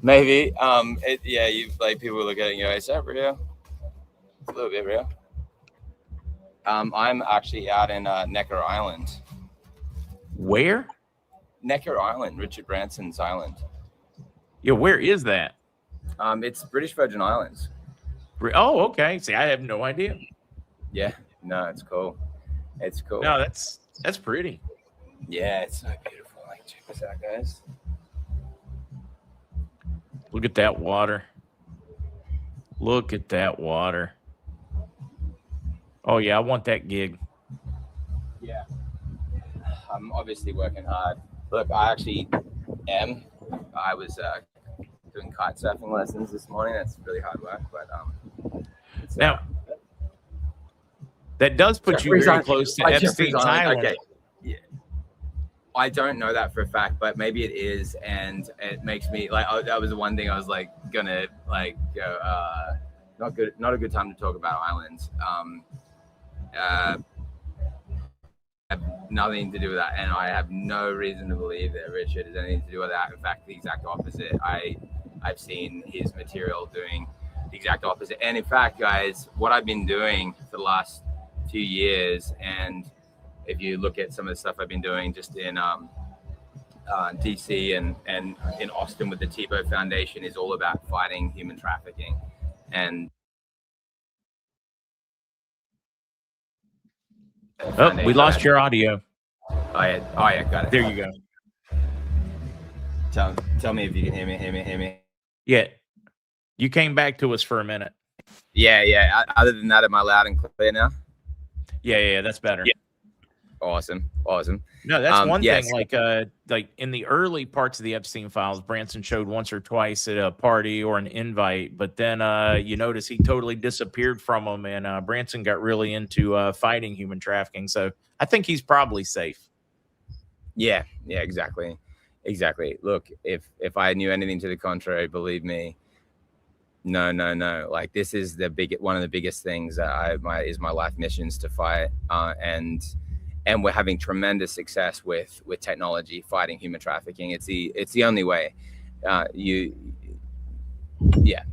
maybe. You like people look at it and go, "Is that real?" It's a little bit real. I'm actually out in Necker Island. Where? Necker Island, Richard Branson's island. Yeah, where is that? It's British Virgin Islands. Oh, okay. See, I have no idea. Yeah, no, it's cool. It's cool. No, that's pretty. Yeah, it's so beautiful. Like, check this out, guys. Look at that water. Look at that water. Oh yeah, I want that gig. Yeah, I'm obviously working hard. Look, I actually am. I was doing kite surfing lessons this morning. That's really hard work, but now that does put you very close to Epstein's Island. Okay. Yeah. I don't know that for a fact, but maybe it is, and it makes me like. Oh, that was the one thing I was like gonna like go. Not a good time to talk about islands. Have nothing to do with that, and I have no reason to believe that Richard has anything to do with that. In fact, the exact opposite. I've seen his material doing the exact opposite. And in fact, guys, what I've been doing for the last few years, and if you look at some of the stuff I've been doing just in DC and in Austin with the Tebow Foundation, is all about fighting human trafficking. And we lost your audio. Oh yeah, got it. There you go. Tell me if you can hear me. Yeah, you came back to us for a minute. Yeah. Other than that, am I loud and clear now? Yeah, that's better. Yeah. Awesome. No, that's one thing. Like in the early parts of the Epstein files, Branson showed once or twice at a party or an invite, but then you notice he totally disappeared from them, and Branson got really into fighting human trafficking. So I think he's probably safe. Yeah, exactly. Look, if I knew anything to the contrary, believe me, no. Like, this is one of the biggest things that is my life missions to fight, and we're having tremendous success with technology fighting human trafficking. It's the only way.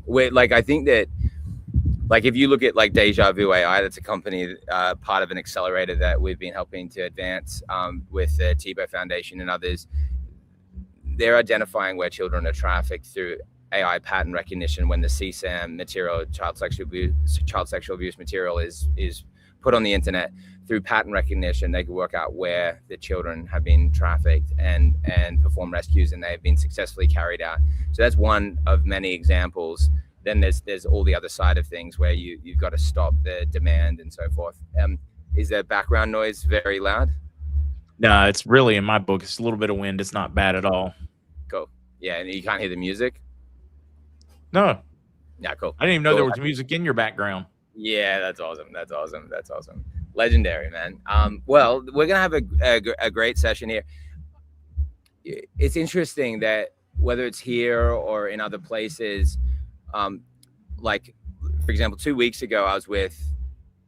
We're like, I think that, like, if you look at like Deja Vu AI, that's a company, part of an accelerator that we've been helping to advance with the Tebow Foundation and others. They're identifying where children are trafficked through AI pattern recognition when the CSAM material, child sexual abuse material, is put on the internet. Through pattern recognition, they can work out where the children have been trafficked and perform rescues, and they have been successfully carried out. So that's one of many examples. Then there's all the other side of things where you've got to stop the demand and so forth. Is there background noise very loud? No, it's really, in my book, it's a little bit of wind. It's not bad at all. Cool. Yeah, and you can't hear the music? No. Yeah, cool. I didn't even know there was music in your background. Yeah, that's awesome. Legendary, man. Well, we're gonna have a great session here. It's interesting that whether it's here or in other places, like, for example, 2 weeks ago, I was with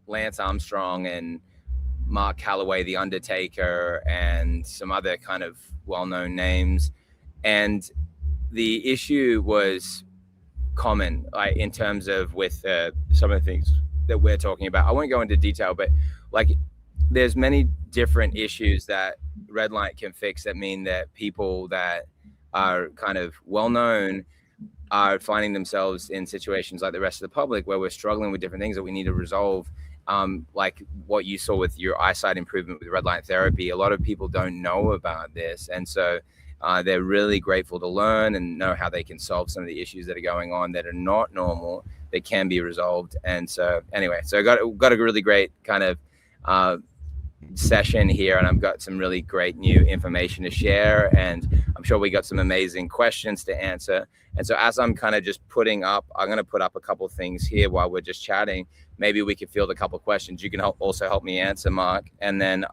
Lance Armstrong and Mark Calloway, The Undertaker, and some other kind of well-known names. And the issue was common, like, in terms of with some of the things that we're talking about. I won't go into detail, but like, there's many different issues that MyRedLight can fix that mean that people that are kind of well-known are finding themselves in situations like the rest of the public where we're struggling with different things that we need to resolve. Like what you saw with your eyesight improvement with red light therapy, a lot of people don't know about this. And so they're really grateful to learn and know how they can solve some of the issues that are going on that are not normal, that can be resolved. And so anyway, so I got a really great kind of session here, and I've got some really great new information to share, and I'm sure we got some amazing questions to answer. And so as I'm kind of just I'm going to put up a couple things here while we're just chatting. Maybe we could field a couple questions. You can also help me answer, Mark, and then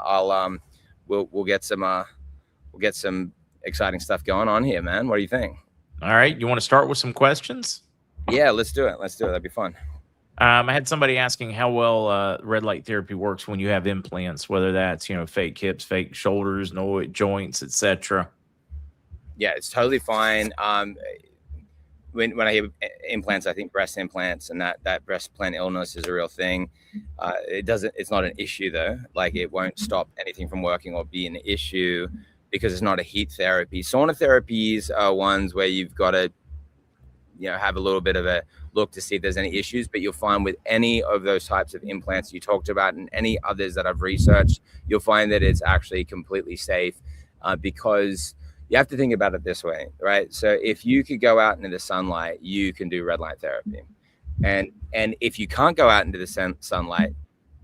we'll get some exciting stuff going on here, man. What do you think? All right, you want to start with some questions? Yeah, let's do it. That'd be fun. I had somebody asking how well red light therapy works when you have implants, whether that's fake hips, fake shoulders, no joints, etc. Yeah, it's totally fine. When I hear implants, I think breast implants, and that breast implant illness is a real thing. It's not an issue though. Like, it won't stop anything from working or be an issue because it's not a heat therapy. Sauna therapies are ones where you've got to have a little bit of a look to see if there's any issues, but you'll find with any of those types of implants you talked about and any others that I've researched, you'll find that it's actually completely safe, because you have to think about it this way, right? So if you could go out into the sunlight, you can do red light therapy. And if you can't go out into the sunlight,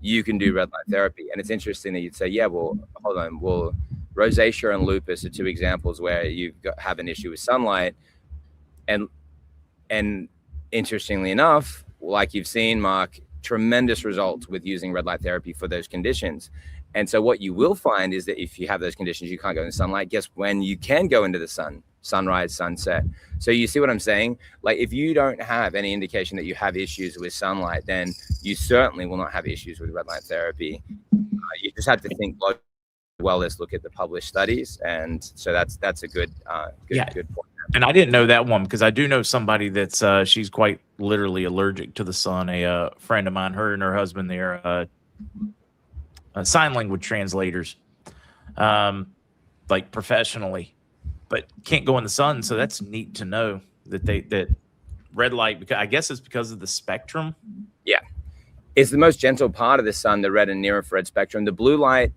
you can do red light therapy. And it's interesting that you'd say, yeah, well, hold on. Well, rosacea and lupus are two examples where you have an issue with sunlight. And interestingly enough, like you've seen, Mark, tremendous results with using red light therapy for those conditions. And so what you will find is that if you have those conditions, you can't go in the sunlight. Guess when you can go into the sun? Sunrise, sunset. So you see what I'm saying? Like, if you don't have any indication that you have issues with sunlight, then you certainly will not have issues with red light therapy. You just have to think well, let's look at the published studies. And so that's a good point. And I didn't know that one, because I do know somebody that's she's quite literally allergic to the sun. A friend of mine, her and her husband, they're sign language translators, like professionally, but can't go in the sun. So that's neat to know that red light, because I guess it's because of the spectrum. Yeah, it's the most gentle part of the sun, the red and near infrared spectrum. The blue light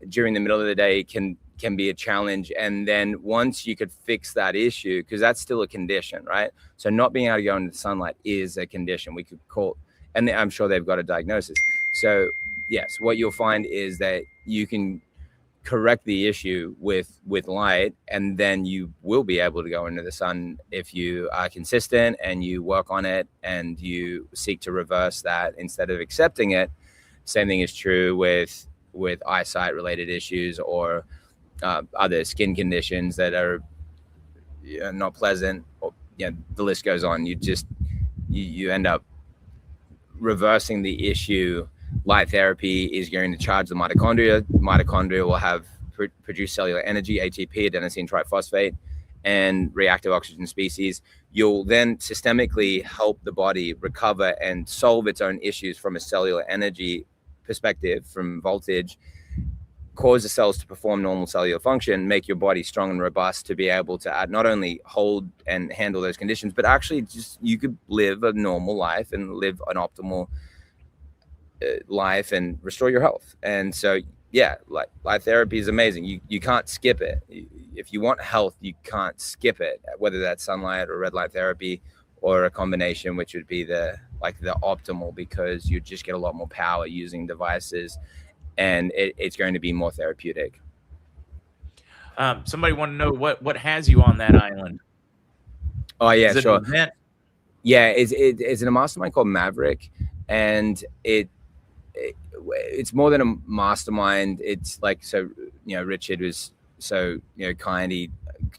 during the middle of the day can be a challenge. And then once you could fix that issue, because that's still a condition, right? So not being able to go into the sunlight is a condition we could call, and I'm sure they've got a diagnosis. So yes, what you'll find is that you can correct the issue with light, and then you will be able to go into the sun if you are consistent and you work on it and you seek to reverse that instead of accepting it. Same thing is true with eyesight related issues or other skin conditions that are not pleasant, or the list goes on. You end up reversing the issue. Light therapy is going to charge the mitochondria. Mitochondria will produce cellular energy, ATP, adenosine triphosphate, and reactive oxygen species. You'll then systemically help the body recover and solve its own issues from a cellular energy perspective, from voltage, cause the cells to perform normal cellular function, make your body strong and robust to be able to not only hold and handle those conditions, but actually just you could live a normal life and live an optimal life and restore your health. And so light therapy is amazing. You can't skip it. If you want health, you can't skip it, whether that's sunlight or red light therapy or a combination, which would be the optimal, because you just get a lot more power using devices, and it's going to be more therapeutic. Somebody want to know what has you on that island? Oh yeah, sure. Yeah, it's in a mastermind called Maverick, and it's more than a mastermind. It's like, so Richard was so kind. He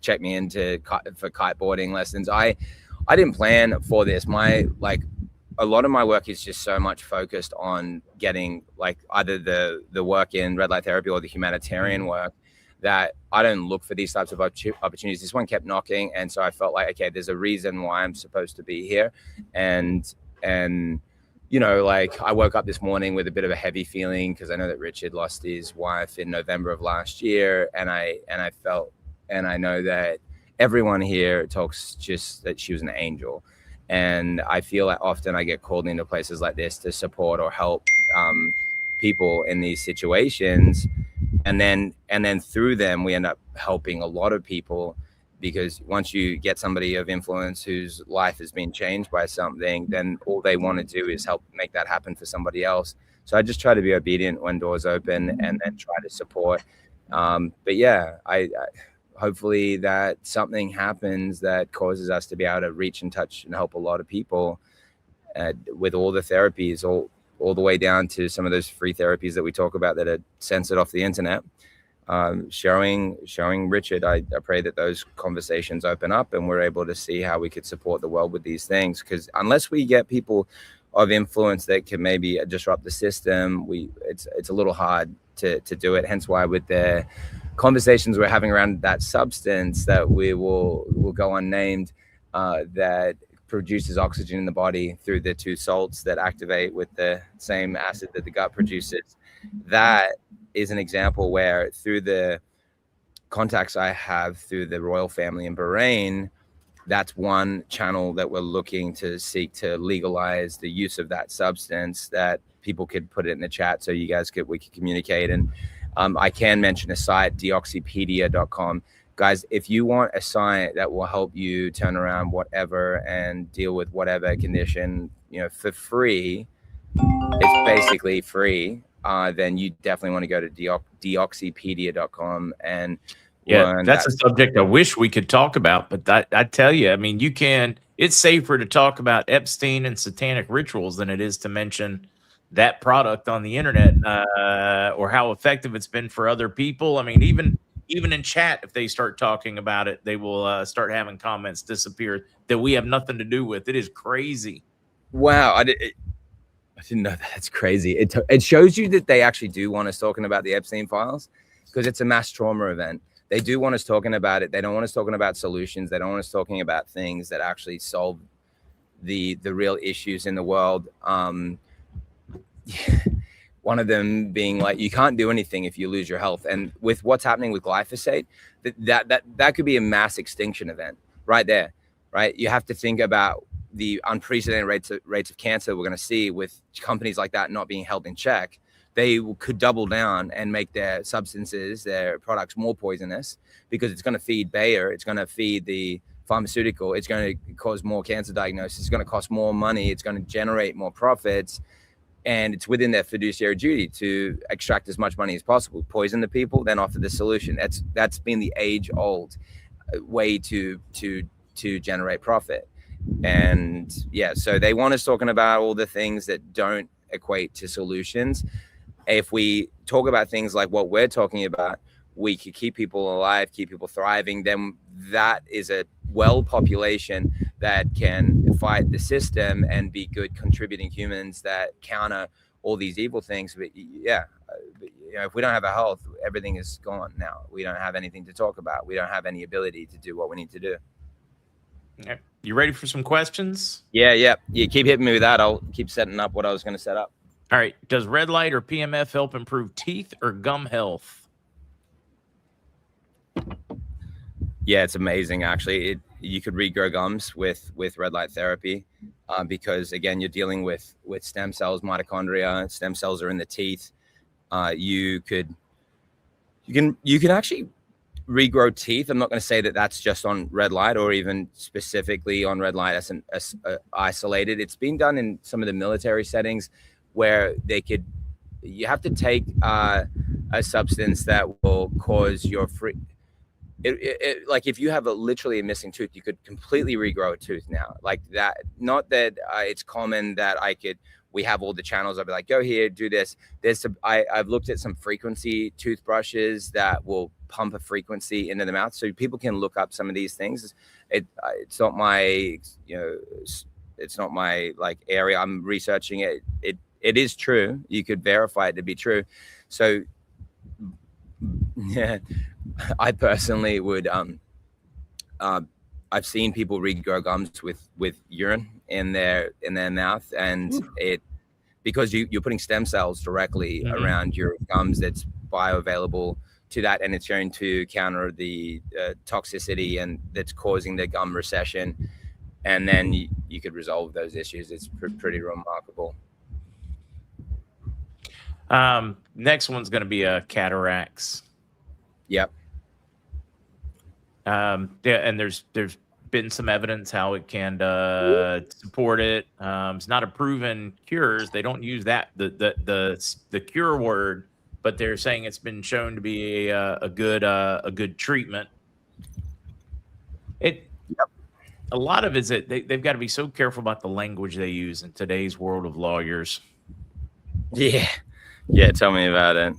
checked me into for kiteboarding lessons. I didn't plan for this. A lot of my work is just so much focused on getting either the work in red light therapy or the humanitarian work, that I don't look for these types of opportunities. This one kept knocking, and so I felt like, okay, there's a reason why I'm supposed to be here. And I woke up this morning with a bit of a heavy feeling, because I know that Richard lost his wife in November of last year, and I felt, and I know that everyone here talks just that she was an angel. And I feel like often I get called into places like this to support or help people in these situations, and then through them we end up helping a lot of people, because once you get somebody of influence whose life has been changed by something, then all they want to do is help make that happen for somebody else. So I just try to be obedient when doors open and then try to support. But yeah, I hopefully that something happens that causes us to be able to reach and touch and help a lot of people with all the therapies, all the way down to some of those free therapies that we talk about that are censored off the internet. Showing Richard, I pray that those conversations open up and we're able to see how we could support the world with these things. Because unless we get people of influence that can maybe disrupt the system, it's a little hard to do it. Hence why with the conversations we're having around that substance that will go unnamed, that produces oxygen in the body through the two salts that activate with the same acid that the gut produces. That is an example where through the contacts I have through the royal family in Bahrain, that's one channel that we're looking to seek to legalize the use of that substance, that people could put it in the chat so we could communicate. And I can mention a site, deoxypedia.com. Guys, if you want a site that will help you turn around whatever and deal with whatever condition, for free, it's basically free, then you definitely want to go to deoxypedia.com and learn. That's a subject I wish we could talk about, but I tell you, I mean, it's safer to talk about Epstein and satanic rituals than it is to mention that product on the internet, or how effective it's been for other people. I mean, even in chat, if they start talking about it, they will start having comments disappear that we have nothing to do with. It is crazy. Wow. I didn't know that. That's crazy. It shows you that they actually do want us talking about the Epstein files, because it's a mass trauma event. They do want us talking about it. They don't want us talking about solutions. They don't want us talking about things that actually solve the real issues in the world. One of them being like, you can't do anything if you lose your health. And with what's happening with glyphosate, that could be a mass extinction event right there, right? You have to think about the unprecedented rates of cancer we're going to see with companies like that not being held in check. They could double down and make their substances, their products, more poisonous, because it's going to feed Bayer, it's going to feed the pharmaceutical, it's going to cause more cancer diagnosis, it's going to cost more money, it's going to generate more profits. And it's within their fiduciary duty to extract as much money as possible, poison the people, then offer the solution. That's been the age-old way to generate profit. And yeah, so they want us talking about all the things that don't equate to solutions. If we talk about things like what we're talking about, we could keep people alive, keep people thriving, then that is a population that can fight the system and be good contributing humans that counter all these evil things. But yeah, if we don't have our health, everything is gone now. We don't have anything to talk about. We don't have any ability to do what we need to do. Okay. You ready for some questions? Yeah. You keep hitting me with that. I'll keep setting up what I was going to set up. All right. Does red light or PMF help improve teeth or gum health? Yeah, it's amazing. Actually, you could regrow gums with red light therapy, because again, you're dealing with stem cells, mitochondria. Stem cells are in the teeth. You can actually regrow teeth. I'm not going to say that that's just on red light or even specifically on red light as isolated. It's been done in some of the military settings where you have to take a substance that will cause your like if you have literally a missing tooth, you could completely regrow a tooth now, like that. Not that it's common that we have all the channels. I'll be like, go here, do this. I've looked at some frequency toothbrushes that will pump a frequency into the mouth, so people can look up some of these things. It's not my, it's not my like area. I'm researching it. It is true. You could verify it to be true. So yeah, I personally would. I've seen people regrow gums with urine in their mouth, and because you're putting stem cells directly around your gums, that's bioavailable to that, and it's going to counter the toxicity and that's causing the gum recession, and then you could resolve those issues. It's pretty remarkable. Next one's going to be cataracts. Yep. Yeah, and there's been some evidence how it can support it. It's not a proven cures. They don't use that the cure word, but they're saying it's been shown to be a good treatment. A lot of it is that they've got to be so careful about the language they use in today's world of lawyers. Yeah, tell me about it.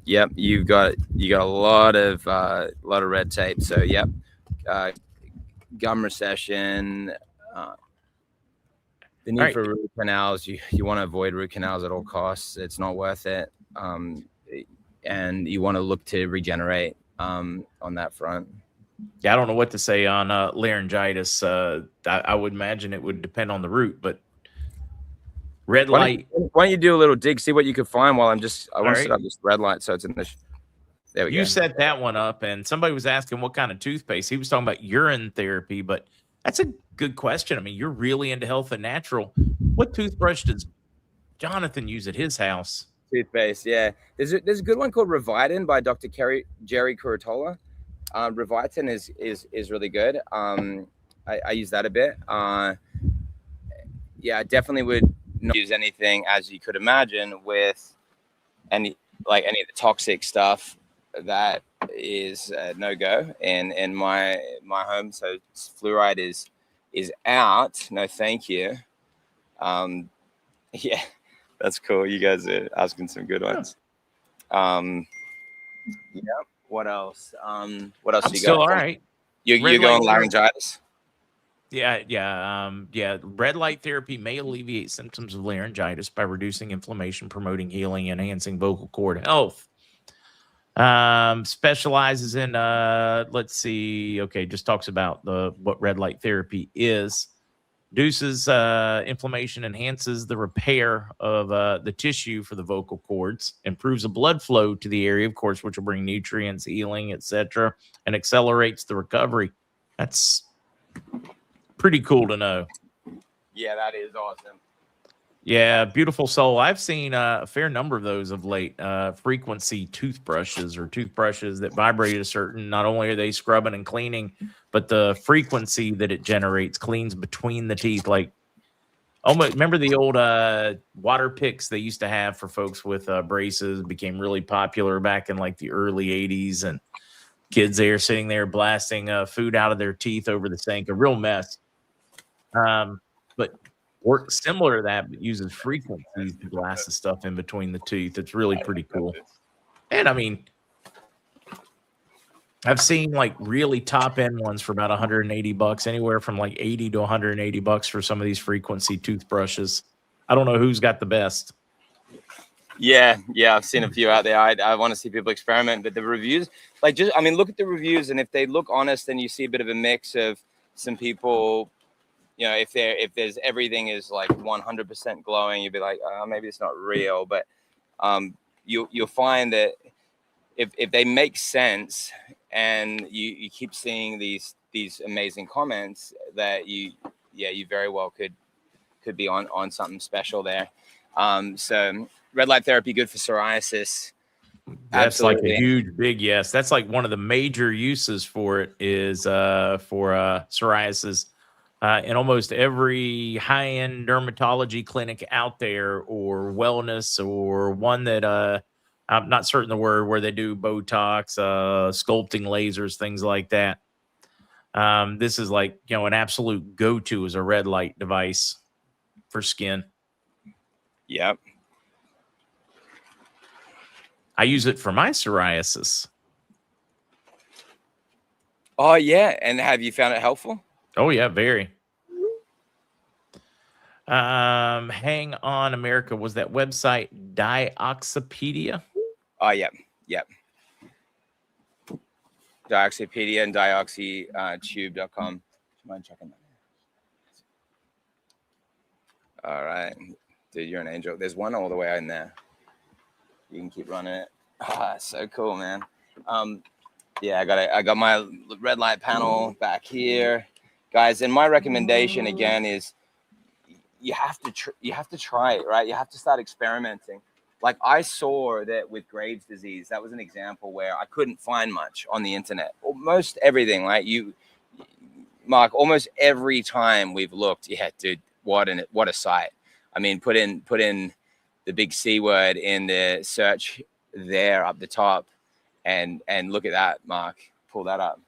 Yep, you got a lot of red tape. So yep, gum recession, the need for root canals. You want to avoid root canals at all costs. It's not worth it. And you want to look to regenerate on that front. Yeah, I don't know what to say on laryngitis. I would imagine it would depend on the root, but red light. Why don't you do a little dig, see what you can find while I want to set up this red light so it's in the. There we go. You set that one up, and somebody was asking what kind of toothpaste. He was talking about urine therapy, but that's a good question. I mean, you're really into health and natural. What toothbrush does Jonathan use at his house? Toothpaste, yeah. There's a good one called Revitin by Dr. Jerry Curatola. Revitin is really good. I use that a bit. Yeah, I definitely would not use anything, as you could imagine, with any of the toxic stuff. That is no go in my home. So fluoride is out. No, thank you. Yeah, that's cool. You guys are asking some good ones. Yeah. What else? What else? I'm still all right. You're going laryngitis. Yeah. Red light therapy may alleviate symptoms of laryngitis by reducing inflammation, promoting healing, enhancing vocal cord health. Specializes in let's see. Okay, just talks about what red light therapy is. Reduces inflammation, enhances the repair of the tissue for the vocal cords, improves the blood flow to the area, of course, which will bring nutrients, healing, etc., and accelerates the recovery. That's pretty cool to know. Yeah, that is awesome. Yeah, beautiful soul. I've seen a fair number of those of late. Frequency toothbrushes or toothbrushes that vibrate a certain, not only are they scrubbing and cleaning, but the frequency that it generates cleans between the teeth. Like, almost remember the old water picks they used to have for folks with braces? Became really popular back in like the early 80s, and kids there sitting there blasting food out of their teeth over the sink. A real mess. But works similar to that, but uses frequencies to blast the stuff in between the teeth. It's really pretty cool. And I mean, I've seen like really top end ones for about $180, anywhere from like $80 to $180 for some of these frequency toothbrushes. I don't know who's got the best. Yeah, I've seen a few out there. I want to see people experiment, but the reviews, look at the reviews, and if they look honest, then you see a bit of a mix of some people. You know, if there's everything is like 100% glowing, you'd be like, oh, maybe it's not real. But you'll find that if they make sense, and you keep seeing these amazing comments, that you very well could be on something special there. So red light therapy, good for psirosis. That's Absolutely. Like a huge big yes. That's like one of the major uses for it is for psoriasis. In almost every high-end dermatology clinic out there, or wellness, or one that I'm not certain the word, where they do Botox, sculpting lasers, things like that. This is like, an absolute go-to as a red light device for skin. Yep. I use it for my psoriasis. Oh, yeah. And have you found it helpful? Oh, yeah, very. Hang on, America. Was that website Dioxopedia? Oh, yeah. Dioxopedia and dioxytube.com. Do you mind checking that? All right. Dude, you're an angel. There's one all the way in there. You can keep running it. So cool, man. Yeah, I got my red light panel back here, guys. And my recommendation again is you have to try it, right? You have to start experimenting. Like I saw that with Graves' disease, that was an example where I couldn't find much on the internet. Almost everything, like Mark, almost every time we've looked, yeah, dude, what a sight. I mean, put in the big C word in the search there up the top, and look at that, Mark. Pull that up.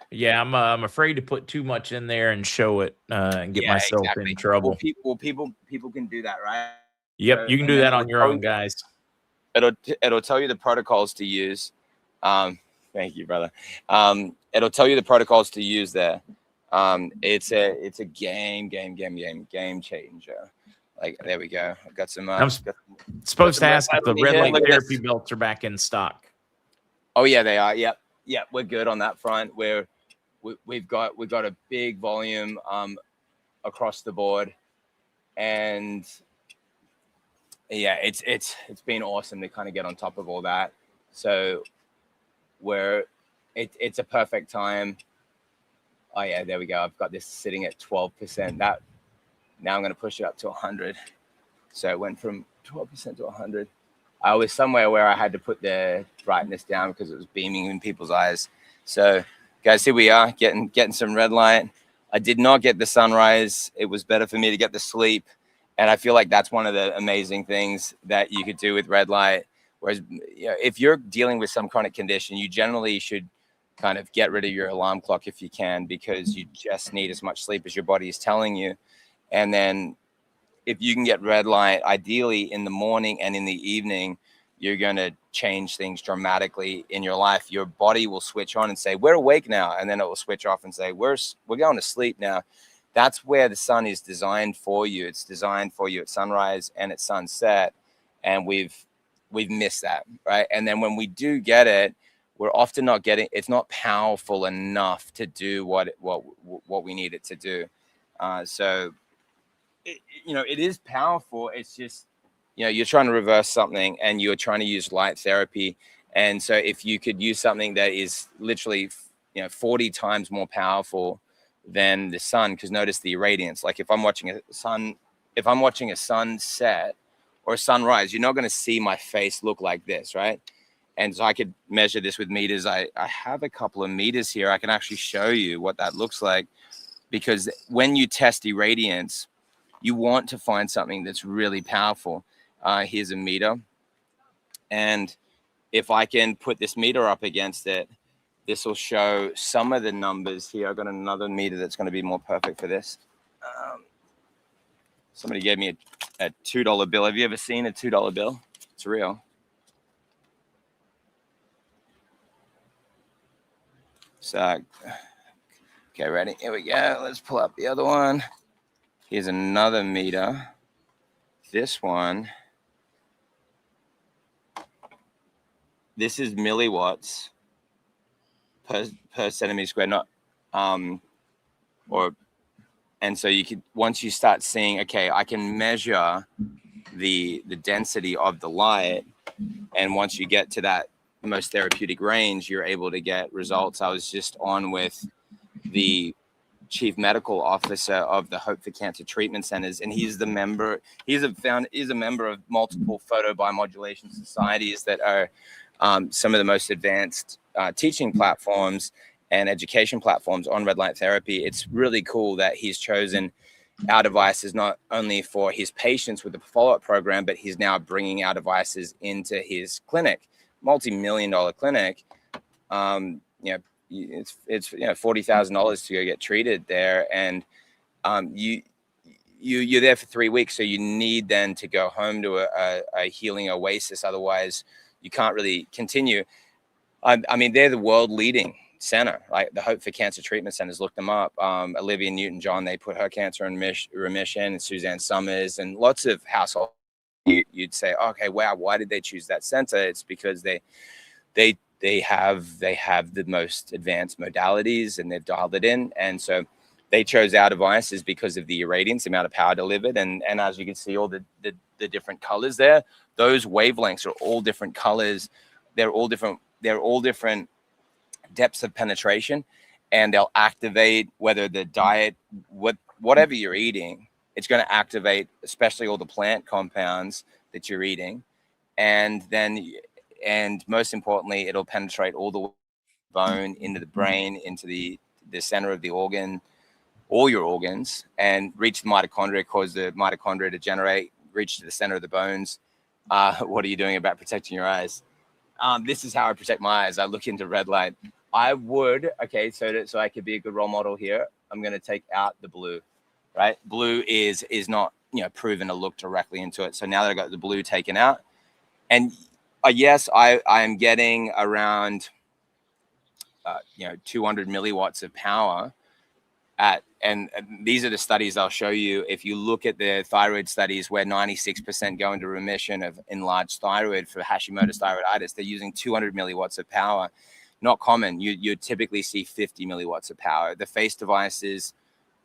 Yeah, I'm afraid to put too much in there and show it and get myself in trouble. Well, people can do that, right? Yep, So, you can do that on your own, guys. It'll tell you the protocols to use. Thank you, brother. It'll tell you the protocols to use there. It's a game changer. Like, there we go. I've got some. I'm supposed to ask if the red light therapy belts are back in stock. Oh yeah, they are. Yep, we're good on that front. We've got a big volume across the board, and yeah, it's been awesome to kind of get on top of all that. So it's a perfect time. Oh yeah, there we go. I've got this sitting at 12%. Now I'm going to push it up to 100. So it went from 12% to 100. I was somewhere where I had to put the brightness down because it was beaming in people's eyes. So guys, here we are getting some red light. I did not get the sunrise. It was better for me to get the sleep. And I feel like that's one of the amazing things that you could do with red light. Whereas, you know, if you're dealing with some chronic condition, you generally should kind of get rid of your alarm clock if you can, because you just need as much sleep as your body is telling you. And then if you can get red light, ideally in the morning and in the evening, you're going to change things dramatically in your life. Your body will switch on and say, we're awake now. And then it will switch off and say, we're going to sleep now. That's where the sun is designed for you. It's designed for you at sunrise and at sunset. And we've missed that, right? And then when we do get it, we're often not getting, it's not powerful enough to do what we need it to do. So, it is powerful. It's just, you're trying to reverse something and you're trying to use light therapy. And so if you could use something that is literally, 40 times more powerful than the sun, because notice the irradiance. Like if I'm watching a sunset or a sunrise, you're not going to see my face look like this, right? And so I could measure this with meters. I have a couple of meters here. I can actually show you what that looks like, because when you test irradiance, you want to find something that's really powerful. Here's a meter. And if I can put this meter up against it, this will show some of the numbers here. I've got another meter that's going to be more perfect for this. Somebody gave me a $2 bill. Have you ever seen a $2 bill? It's real. So, okay, ready? Here we go. Let's pull up the other one. Here's another meter. This one, this is milliwatts per centimeter squared, not and so you could, once you start seeing, okay, I can measure the density of the light, and once you get to that most therapeutic range, you're able to get results. I was just on with the chief medical officer of the Hope for Cancer Treatment Centers, and he's a member of multiple photobiomodulation societies that are some of the most advanced teaching platforms and education platforms on red light therapy. It's really cool that he's chosen our devices not only for his patients with the follow-up program, but he's now bringing our devices into his clinic, multi-million-dollar clinic. It's $40,000 to go get treated there, and you're there for 3 weeks, so you need then to go home to a healing oasis. Otherwise, you can't really continue. I mean, they're the world leading center, like the Hope for Cancer Treatment Centers. Look them up. Olivia Newton-John, they put her cancer in remission, and Suzanne Summers, and lots of household. You'd say, okay, wow, why did they choose that center? It's because they have the most advanced modalities, and they've dialed it in. And so they chose our devices because of the irradiance, the amount of power delivered. And as you can see, all the different colors there, those wavelengths are all different colors. They're all different depths of penetration, and they'll activate whether the diet, whatever you're eating, it's going to activate, especially all the plant compounds that you're eating. And most importantly, it'll penetrate all the bone into the brain, into the center of the organ. all your organs and reach the mitochondria, cause the mitochondria to generate, reach to the center of the bones. What are you doing about protecting your eyes? This is how I protect my eyes. I look into red light. I would, okay, so I could be a good role model here. I'm going to take out the blue, right? Blue is not, proven to look directly into it. So now that I got the blue taken out, and yes, I am getting around, 200 milliwatts of power and these are the studies I'll show you. If you look at the thyroid studies where 96% go into remission of enlarged thyroid for Hashimoto's thyroiditis, they're using 200 milliwatts of power. Not common. You typically see 50 milliwatts of power. The face devices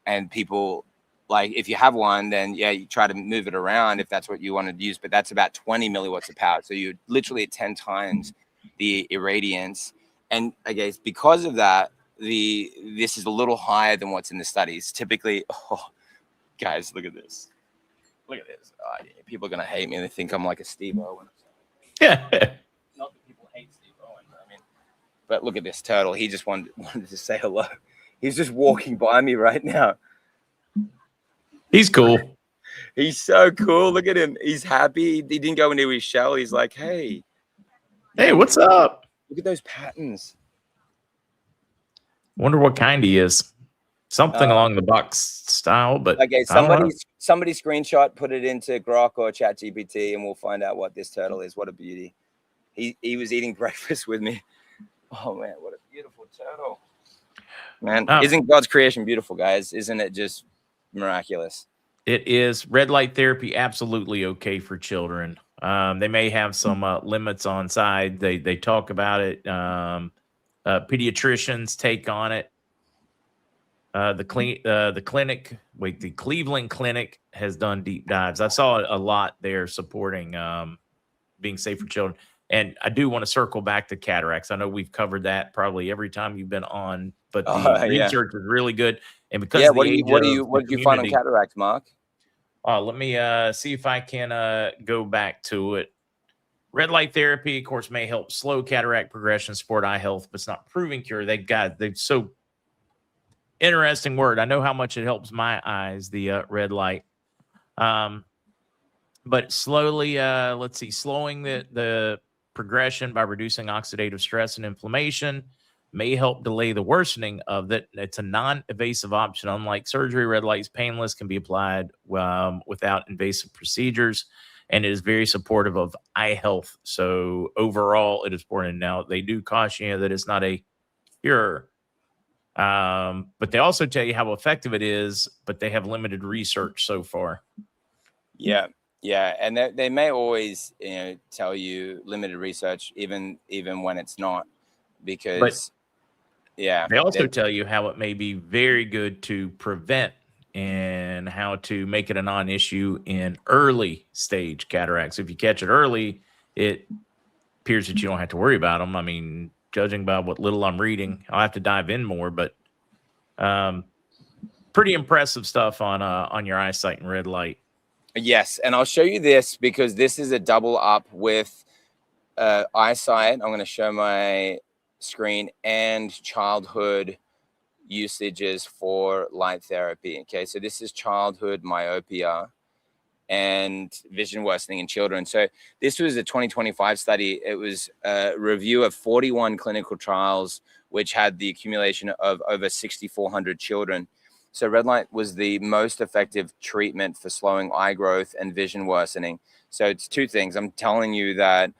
and people, like if you have one, then yeah, you try to move it around if that's what you want to use, but that's about 20 milliwatts of power. So you're literally at 10 times the irradiance. And I guess because of that, this is a little higher than what's in the studies. Typically, guys, look at this. Look at this. People are going to hate me. They think I'm like a Steve Owen. Yeah. Not that people hate Steve Owen, but look at this turtle. He just wanted to say hello. He's just walking by me right now. He's cool. He's so cool. Look at him. He's happy. He didn't go into his shell. He's like, hey, what's up? Look at those patterns. Wonder what kind he is. Something along the box style, but okay. Somebody screenshot, put it into Grok or ChatGPT, and we'll find out what this turtle is. What a beauty. He was eating breakfast with me. Oh man, what a beautiful turtle. Man, isn't God's creation beautiful, guys? Isn't it just miraculous? It is. Red light therapy, absolutely okay for children. They may have some limits on side. They talk about it. Pediatricians take on it. The Cleveland Clinic has done deep dives. I saw a lot there supporting being safe for children. And I do want to circle back to cataracts. I know we've covered that probably every time you've been on, but the research is really good. And because what did you find on cataracts, Mark? Let me see if I can go back to it. Red light therapy, of course, may help slow cataract progression, support eye health, but it's not proving cure. They've so interesting word. I know how much it helps my eyes, the red light. But slowly, slowing the progression by reducing oxidative stress and inflammation may help delay the worsening of that. It's a non-invasive option. Unlike surgery, red light is painless, can be applied without invasive procedures, and it is very supportive of eye health. So overall, it is important. Now, they do caution you that it's not a cure, but they also tell you how effective it is, but they have limited research so far. Yeah, and they may always tell you limited research, even when it's not, because they also tell you how it may be very good to prevent and how to make it a non-issue in early stage cataracts. If you catch it early, it appears that you don't have to worry about them. I mean, judging by what little I'm reading, I'll have to dive in more, but pretty impressive stuff on your eyesight and red light. Yes, and I'll show you this because this is a double up with eyesight. I'm going to show my screen and childhood usages for light therapy. Okay, so this is childhood myopia and vision worsening in children. So this was a 2025 study. It was a review of 41 clinical trials, which had the accumulation of over 6,400 children. So red light was the most effective treatment for slowing eye growth and vision worsening. So it's two things. I'm telling you that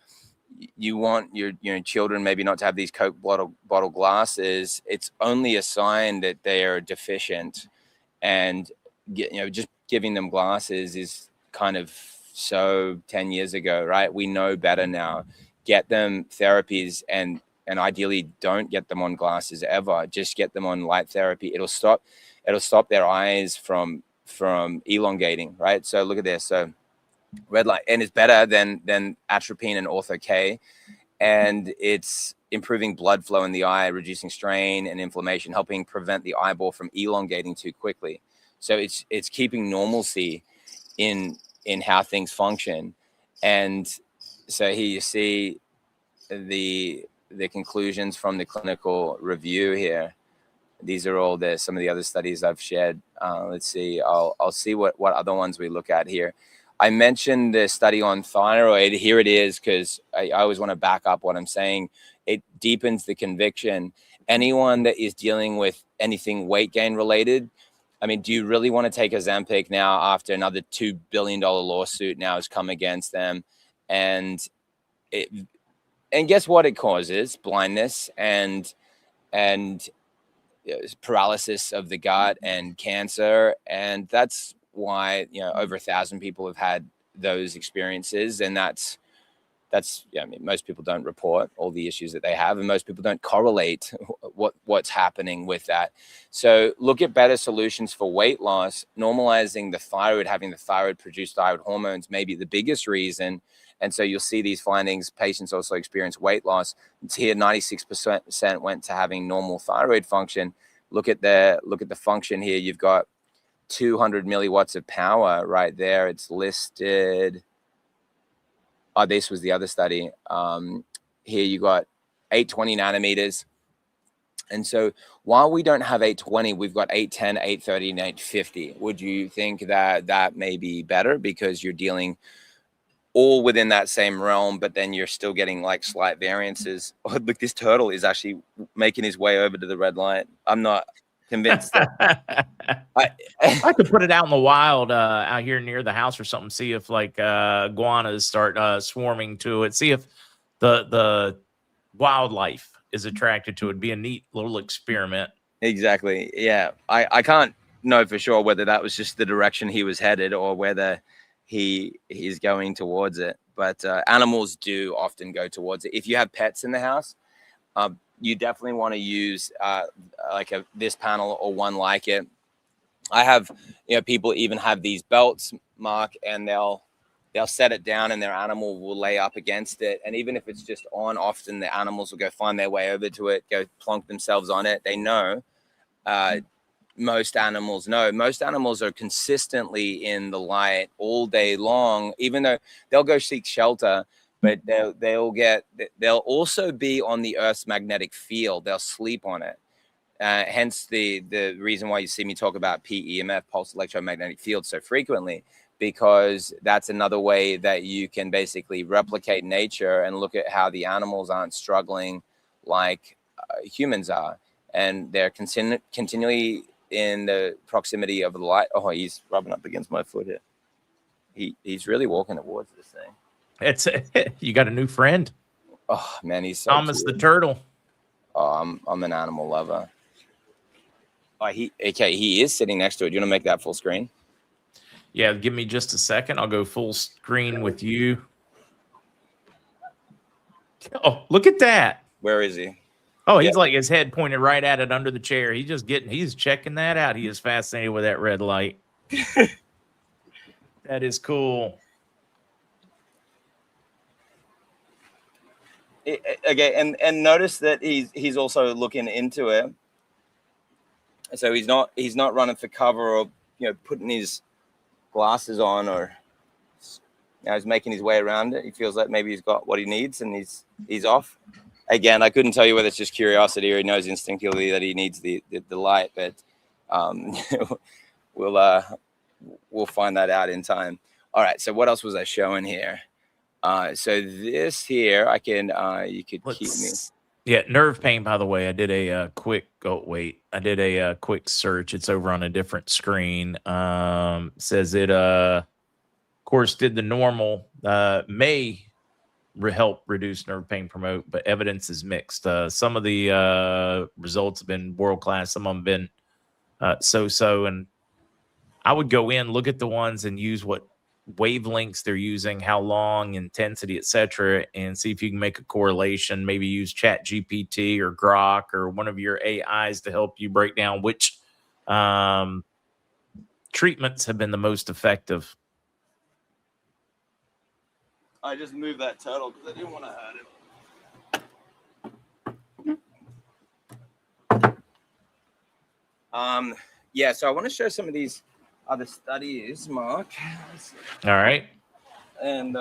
you want your children maybe not to have these Coke bottle glasses. It's only a sign that they are deficient, and just giving them glasses is kind of so 10 years ago, right? We know better now. Get them therapies and ideally don't get them on glasses ever. Just get them on light therapy. It'll stop their eyes from elongating, right? So look at this. So red light, and it's better than atropine and ortho-K, and it's improving blood flow in the eye, reducing strain and inflammation, helping prevent the eyeball from elongating too quickly. So it's keeping normalcy in how things function. And so here you see the conclusions from the clinical review here. These are all some of the other studies I've shared. Let's see. I'll see what other ones we look at here. I mentioned the study on thyroid. Here it is, because I always want to back up what I'm saying. It deepens the conviction. Anyone that is dealing with anything weight gain related, I mean, do you really want to take Ozempic now after another $2 billion lawsuit now has come against them? And guess what it causes? Blindness and paralysis of the gut and cancer. And that's why, over 1,000 people have had those experiences. And that's, I mean, most people don't report all the issues that they have, and most people don't correlate what's happening with that. So look at better solutions for weight loss. Normalizing the thyroid, having the thyroid produce thyroid hormones may be the biggest reason. And so you'll see these findings. Patients also experience weight loss. It's here, 96% went to having normal thyroid function. Look at the function here. You've got 200 milliwatts of power right there. It's listed. Oh, this was the other study. Here you got 820 nanometers. And so while we don't have 820, we've got 810, 830, and 850. Would you think that may be better because you're dealing all within that same realm, but then you're still getting like slight variances? Oh, look, this turtle is actually making his way over to the red light. I'm not convinced that I could put it out in the wild, out here near the house or something. See if like iguanas start swarming to it. See if the wildlife is attracted to it. It'd be a neat little experiment. Exactly. Yeah. I can't know for sure whether that was just the direction he was headed or whether he's going towards it. But animals do often go towards it. If you have pets in the house, you definitely want to use like this panel or one like it. I have, people even have these belts, Mark, and they'll set it down and their animal will lay up against it. And even if it's just on, often the animals will go find their way over to it, go plonk themselves on it. They know. Most animals know. Most animals are consistently in the light all day long, even though they'll go seek shelter, but they'll also be on the Earth's magnetic field. They'll sleep on it. Hence the reason why you see me talk about PEMF, pulse electromagnetic field, so frequently, because that's another way that you can basically replicate nature and look at how the animals aren't struggling like humans are. And they're continually in the proximity of the light. Oh, he's rubbing up against my foot here. He's really walking towards this thing. You got a new friend. Oh man, he's so Thomas cute. the turtle. Oh, I'm an animal lover. Oh, he is sitting next to it. Do you want to make that full screen? Yeah, give me just a second. I'll go full screen with you. Oh, look at that. Where is he? Oh, he's like his head pointed right at it under the chair. He's checking that out. He is fascinated with that red light. That is cool. Okay, and notice that he's also looking into it. So he's not running for cover or putting his glasses on, or he's making his way around it. He feels like maybe he's got what he needs and he's off. Again, I couldn't tell you whether it's just curiosity or he knows instinctively that he needs the light, but we'll find that out in time. All right. So what else was I showing here? So this here, I can you could keep me. Yeah, nerve pain. By the way, I did a quick. Oh wait, I did a quick search. It's over on a different screen. Says it. Of course, did the normal. May help reduce nerve pain, promote, but evidence is mixed. Some of the results have been world class. Some of them been so. And I would go in, look at the ones, and use what wavelengths they're using, how long, intensity, etc., and see if you can make a correlation. Maybe use Chat GPT or Grok or one of your AIs to help you break down which treatments have been the most effective. I just moved that turtle because I didn't want to hurt him. Yeah, so I want to show some of these other studies, Mark. All right. And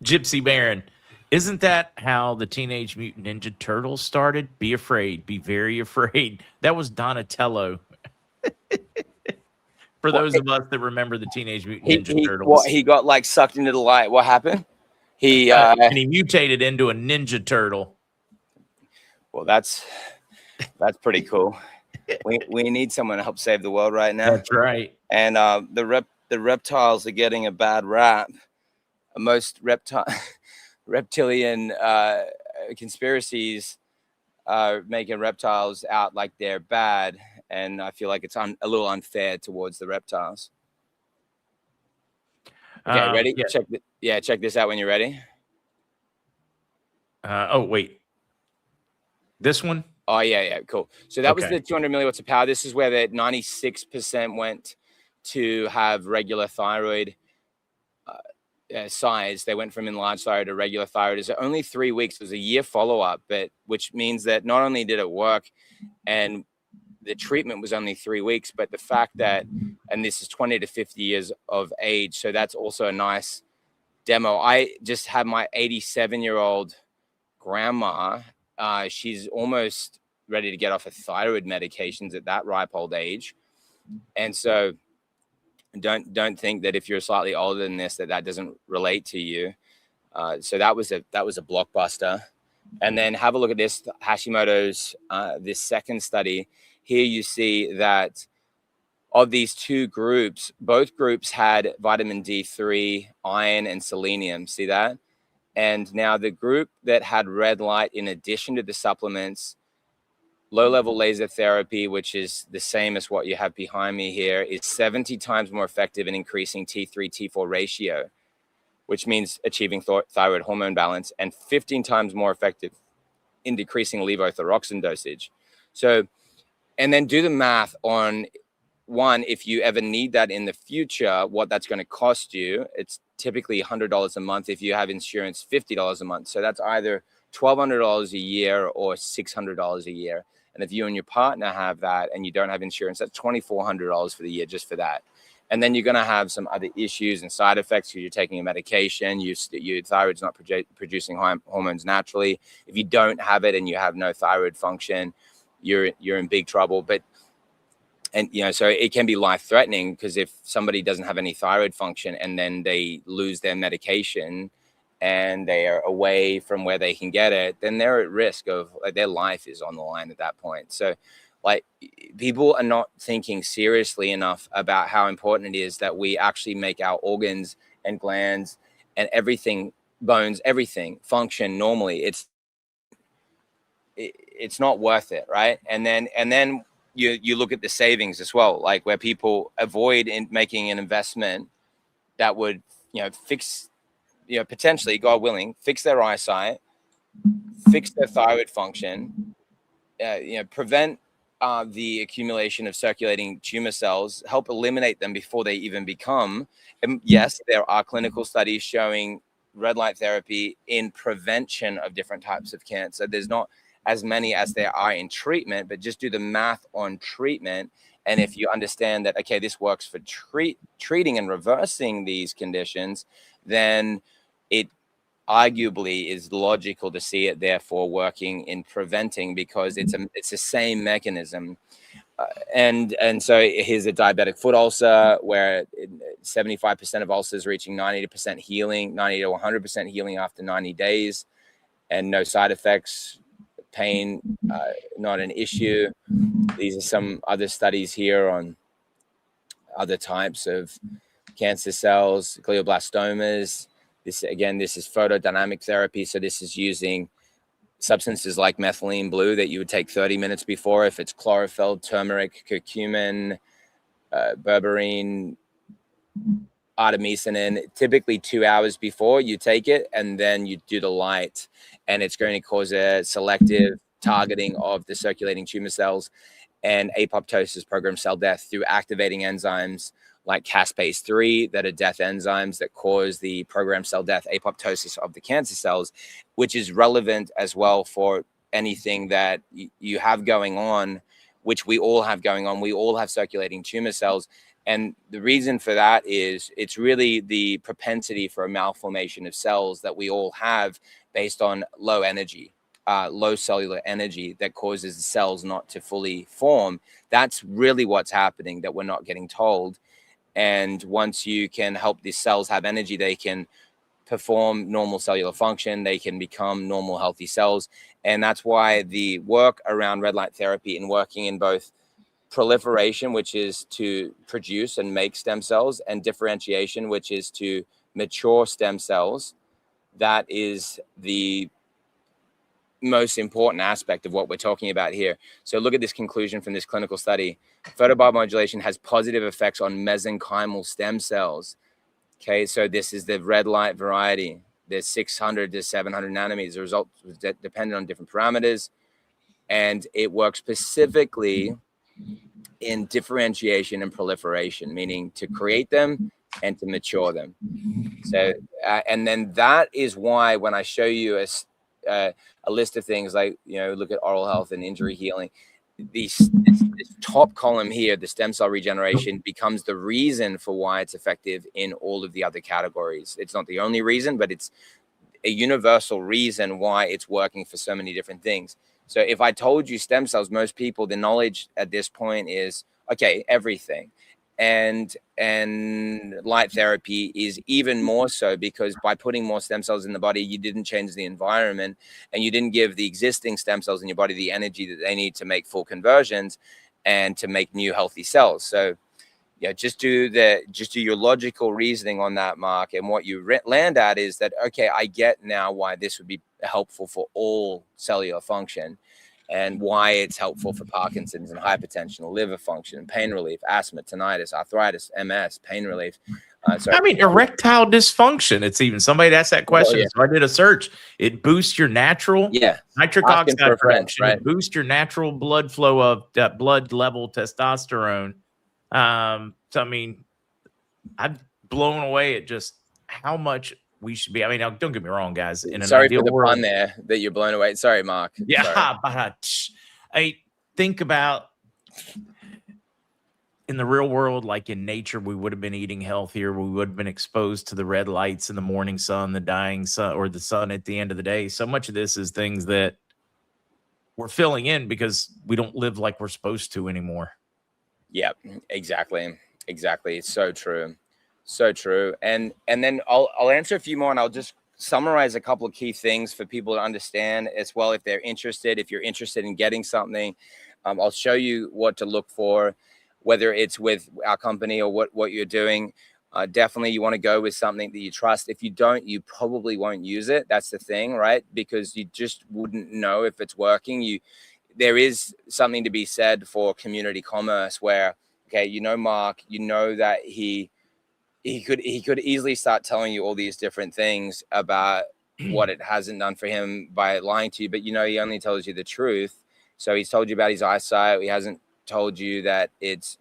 Gypsy Baron. Isn't that how the Teenage Mutant Ninja Turtles started? Be afraid, be very afraid. That was Donatello. For What those of us that remember the Teenage Mutant Ninja he Turtles. he got like sucked into the light. What happened? He And he mutated into a Ninja Turtle. well, that's pretty cool. We need someone to help save the world right now. That's right. And the reptiles are getting a bad rap. Most reptilian conspiracies are making reptiles out like they're bad, and I feel like it's a little unfair towards the reptiles. Okay, ready? Yeah. Check this out when you're ready. Oh, wait. This one? Oh, yeah, cool. So that was the 200 milliwatts of power. This is where the 96% went to have regular thyroid size. They went from enlarged thyroid to regular thyroid. It's only 3 weeks. It was a year follow-up, but which means that not only did it work and the treatment was only 3 weeks, but the fact that, and this is 20 to 50 years of age, so that's also a nice demo. I just had my 87-year-old grandma. She's almost ready to get off of thyroid medications at that ripe old age. And so don't think that if you're slightly older than this, that doesn't relate to you. So that was a blockbuster. And then have a look at this Hashimoto's, this second study. Here you see that of these two groups, both groups had vitamin D3, iron, and selenium. See that? And now the group that had red light in addition to the supplements, low-level laser therapy, which is the same as what you have behind me here, is 70 times more effective in increasing T3, T4 ratio, which means achieving thyroid hormone balance, and 15 times more effective in decreasing levothyroxine dosage. So, and then do the math on, one, if you ever need that in the future, what that's going to cost you. It's typically $100 a month. If you have insurance, $50 a month. So that's either $1,200 a year or $600 a year. And if you and your partner have that and you don't have insurance, that's $2,400 for the year just for that. And then you're going to have some other issues and side effects because you're taking a medication. Your thyroid's not producing hormones naturally. If you don't have it and you have no thyroid function, you're in big trouble. And so it can be life-threatening because if somebody doesn't have any thyroid function and then they lose their medication and they are away from where they can get it, then they're at risk of their life is on the line at that point. So like people are not thinking seriously enough about how important it is that we actually make our organs and glands and everything, bones, everything function normally. It's not worth it, right? And then you look at the savings as well, like where people avoid in making an investment that would, fix, potentially, God willing, fix their eyesight, fix their thyroid function, prevent the accumulation of circulating tumor cells, help eliminate them before they even become. And yes, there are clinical studies showing red light therapy in prevention of different types of cancer. There's not as many as there are in treatment, but just do the math on treatment. And if you understand that, okay, this works for treating and reversing these conditions, then it arguably is logical to see it therefore working in preventing because it's the same mechanism. And so here's a diabetic foot ulcer where 75% of ulcers reaching 90% healing, 90 to 100% healing after 90 days and no side effects. Pain, not an issue. These are some other studies here on other types of cancer cells, glioblastomas. This is photodynamic therapy. So this is using substances like methylene blue that you would take 30 minutes before. If it's chlorophyll, turmeric, curcumin, berberine, artemisinin, typically 2 hours before you take it, and then you do the light, and it's going to cause a selective targeting of the circulating tumor cells and apoptosis, programmed cell death, through activating enzymes like caspase-3 that are death enzymes that cause the programmed cell death, apoptosis of the cancer cells, which is relevant as well for anything that you have going on which we all have going on. We all have circulating tumor cells. And the reason for that is it's really the propensity for a malformation of cells that we all have based on low energy, low cellular energy that causes the cells not to fully form. That's really what's happening that we're not getting told. And once you can help these cells have energy, they can perform normal cellular function. They can become normal, healthy cells. And that's why the work around red light therapy and working in both proliferation, which is to produce and make stem cells, and differentiation, which is to mature stem cells, that is the most important aspect of what we're talking about here. So look at this conclusion from this clinical study. Photobiomodulation has positive effects on mesenchymal stem cells. Okay, so this is the red light variety. There's 600 to 700 nanometers. The result was dependent on different parameters, and it works specifically in differentiation and proliferation, meaning to create them and to mature them. So, and then that is why when I show you a list of things like, look at oral health and injury healing, this top column here, the stem cell regeneration, becomes the reason for why it's effective in all of the other categories. It's not the only reason, but it's a universal reason why it's working for so many different things. So if I told you stem cells, most people, the knowledge at this point is, okay, everything. And light therapy is even more so, because by putting more stem cells in the body, you didn't change the environment, and you didn't give the existing stem cells in your body the energy that they need to make full conversions and to make new healthy cells. So yeah, just do your logical reasoning on that, Mark. And what you land at is that, okay, I get now why this would be helpful for all cellular function, and why it's helpful for Parkinson's and hypertension, liver function, pain relief, asthma, tinnitus, arthritis, MS, pain relief. Erectile dysfunction. It's even somebody asked that question. Oh, yeah. So I did a search. It boosts your natural nitric oxide production. Right. It boosts your natural blood flow of blood level testosterone. So I mean, I'm blown away at just how much we should be. I mean, don't get me wrong, guys. In an Sorry ideal for the world, pun there that you're blown away. Sorry, Mark. Yeah, Sorry. but I think about in the real world, like in nature, we would have been eating healthier. We would have been exposed to the red lights in the morning sun, the dying sun, or the sun at the end of the day. So much of this is things that we're filling in because we don't live like we're supposed to anymore. Yeah, exactly. It's so true. So true. And then I'll answer a few more, and I'll just summarize a couple of key things for people to understand as well. If they're interested, if you're interested in getting something, I'll show you what to look for, whether it's with our company or what you're doing. Definitely you want to go with something that you trust. If you don't, you probably won't use it. That's the thing, right? Because you just wouldn't know if it's working. There is something to be said for community commerce where, okay, Mark, that he could easily start telling you all these different things about what it hasn't done for him by lying to you, but he only tells you the truth. So he's told you about his eyesight. He hasn't told you that it's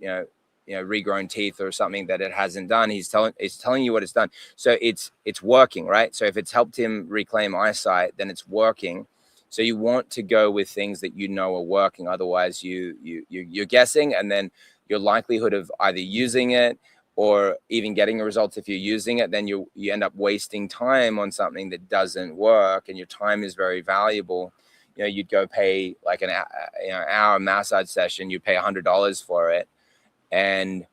regrown teeth or something that it hasn't done. He's telling you what it's done. So it's working, right? So if it's helped him reclaim eyesight, then it's working. So you want to go with things that are working. Otherwise, you're guessing, and then your likelihood of either using it or even getting a result, if you're using it, then you end up wasting time on something that doesn't work, and your time is very valuable. You'd go pay like an hour massage session, you'd pay $100 for it, and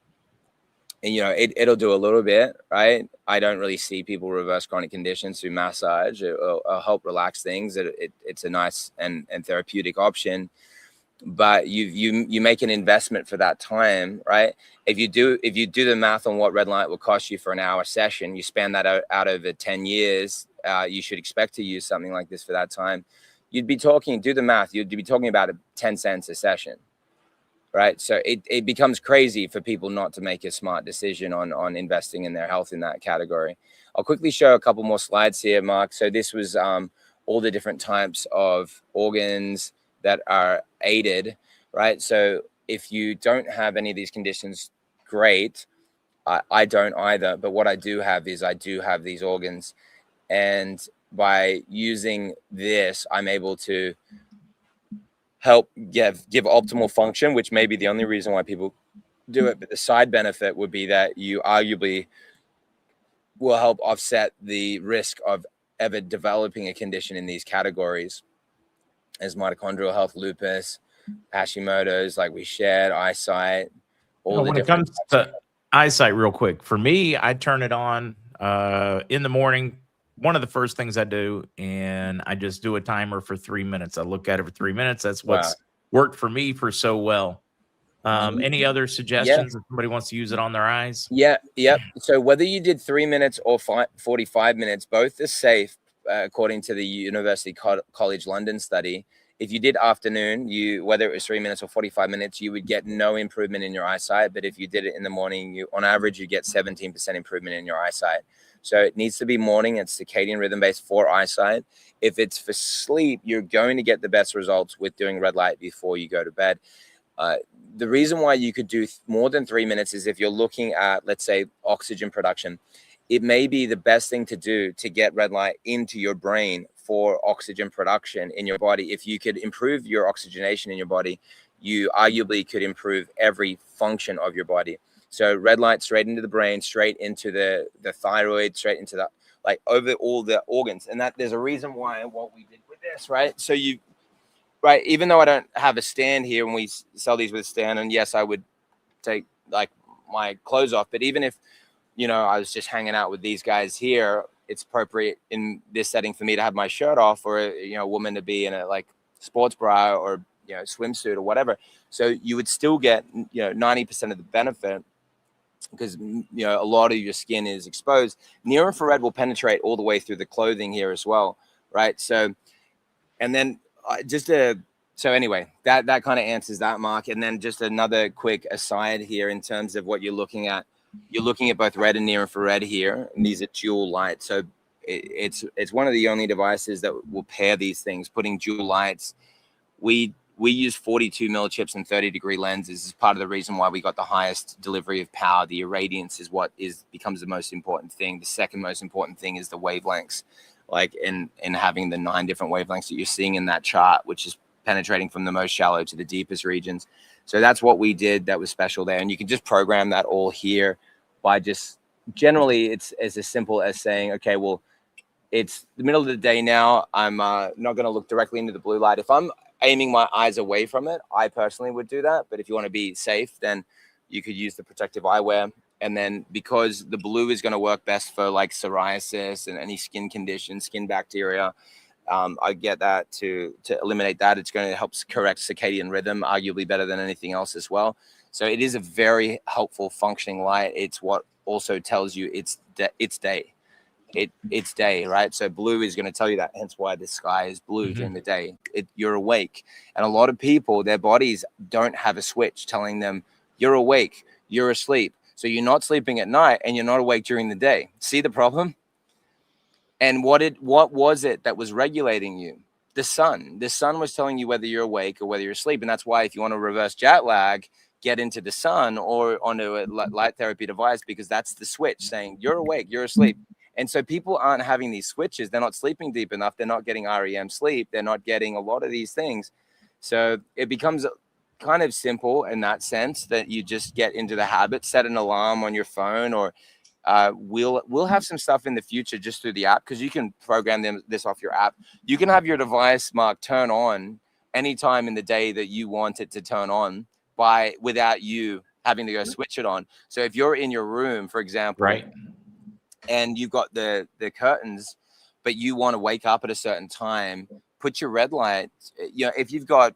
it'll do a little bit, right? I don't really see people reverse chronic conditions through massage. It'll help relax things. It's a nice and therapeutic option. But you make an investment for that time, right? If you do the math on what red light will cost you for an hour session, you span that out over 10 years, you should expect to use something like this for that time. You'd be talking about 10 cents a session, right? So it becomes crazy for people not to make a smart decision on investing in their health in that category. I'll quickly show a couple more slides here, Mark. So this was all the different types of organs that are aided, right? So if you don't have any of these conditions, great. I don't either, but what I do have is I do have these organs, and by using this, I'm able to help give optimal function, which may be the only reason why people do it. But the side benefit would be that you arguably will help offset the risk of ever developing a condition in these categories, as mitochondrial health, lupus, Hashimoto's, like we shared, eyesight, all the When it different comes to eyesight, real quick, for me, I turn it on in the morning. One of the first things I do, and I just do a timer for 3 minutes. I look at it for 3 minutes. That's what's worked for me for so well. Any other suggestions if somebody wants to use it on their eyes? Yeah. So whether you did 3 minutes or 45 minutes, both are safe, according to the University College London study. If you did afternoon, whether it was 3 minutes or 45 minutes, you would get no improvement in your eyesight. But if you did it in the morning, on average, you get 17% improvement in your eyesight. So it needs to be morning. It's circadian rhythm based for eyesight. If it's for sleep, you're going to get the best results with doing red light before you go to bed. The reason why you could do more than 3 minutes is if you're looking at, let's say, oxygen production. It may be the best thing to do to get red light into your brain for oxygen production in your body. If you could improve your oxygenation in your body, you arguably could improve every function of your body. So red light straight into the brain, straight into the thyroid, straight into the, like, over all the organs. And that there's a reason why what we did with this, right? So right, even though I don't have a stand here, and we sell these with a stand, and yes, I would take like my clothes off, but even if, I was just hanging out with these guys here, it's appropriate in this setting for me to have my shirt off, or a woman to be in a like sports bra or swimsuit or whatever. So you would still get 90% of the benefit, because a lot of your skin is exposed. Near infrared will penetrate all the way through the clothing here as well, right? So, and then so anyway, that kind of answers that, Mark. And then just another quick aside here in terms of what you're looking at. You're looking at both red and near infrared here, and these are dual light. So it's one of the only devices that will pair these things, putting dual lights. We use 42 mil chips and 30-degree lenses. This is part of the reason why we got the highest delivery of power. The irradiance is what becomes the most important thing. The second most important thing is the wavelengths, like in having the 9 different wavelengths that you're seeing in that chart, which is penetrating from the most shallow to the deepest regions. So that's what we did that was special there. And you can just program that all here by just, generally it's as simple as saying, okay, well, it's the middle of the day now. I'm not going to look directly into the blue light. If I'm aiming my eyes away from it, I personally would do that. But if you want to be safe, then you could use the protective eyewear. And then because the blue is going to work best for like psoriasis and any skin condition, skin bacteria, I get that to eliminate that. It's going to help correct circadian rhythm, arguably better than anything else as well. So it is a very helpful functioning light. It's what also tells you it's day. It's day, right? So blue is going to tell you that, hence why the sky is blue during the day. You're awake. And a lot of people, their bodies don't have a switch telling them you're awake, you're asleep. So you're not sleeping at night and you're not awake during the day. See the problem? And what was it that was regulating you? The sun. The sun was telling you whether you're awake or whether you're asleep. And that's why if you want to reverse jet lag, get into the sun or onto a light therapy device, because that's the switch saying you're awake, you're asleep. And so people aren't having these switches. They're not sleeping deep enough. They're not getting REM sleep. They're not getting a lot of these things. So it becomes kind of simple in that sense that you just get into the habit, set an alarm on your phone, or we'll have some stuff in the future just through the app, because you can program this off your app. You can have your device, Mark, turn on anytime in the day that you want it to turn on without you having to go switch it on. So if you're in your room, for example, right, and you've got the curtains, but you want to wake up at a certain time, put your red light, if you've got,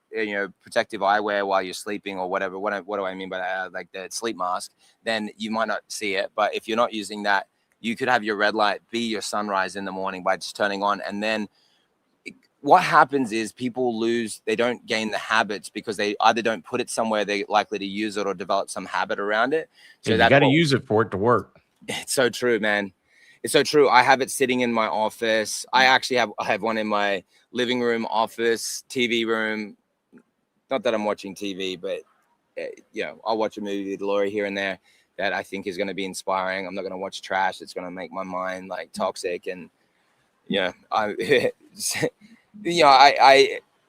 protective eyewear while you're sleeping or whatever, what do I mean by that? Like the sleep mask, then you might not see it. But if you're not using that, you could have your red light be your sunrise in the morning by just turning on. And then what happens is people they don't gain the habits because they either don't put it somewhere they're likely to use it or develop some habit around it. So you got to use it for it to work. It's so true, man. It's so true. I have it sitting in my office. I have one in my living room, office, TV room. Not that I'm watching TV, but I'll watch a movie with Laura here and there that I think is going to be inspiring. I'm not going to watch trash that's going to make my mind like toxic. And I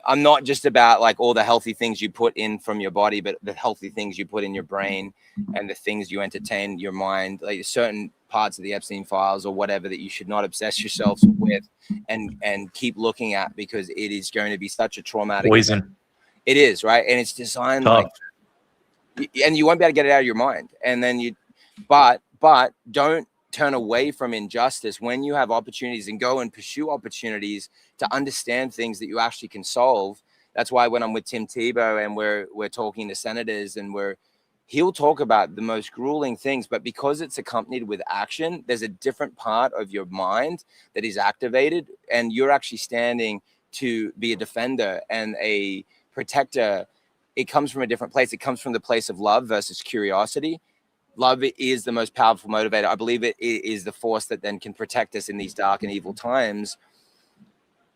I'm not just about like all the healthy things you put in from your body, but the healthy things you put in your brain and the things you entertain your mind, like certain parts of the Epstein files or whatever that you should not obsess yourselves with and keep looking at, because it is going to be such a traumatic Poison. event. It is, right? And it's designed Tough. and you won't be able to get it out of your mind. And then but don't turn away from injustice when you have opportunities, and go and pursue opportunities to understand things that you actually can solve. That's why when I'm with Tim Tebow and we're talking to senators, and he'll talk about the most grueling things, but because it's accompanied with action, there's a different part of your mind that is activated, and you're actually standing to be a defender and a protector. It comes from a different place. It comes from the place of love versus curiosity. Love is the most powerful motivator. I believe it is the force that then can protect us in these dark and evil times.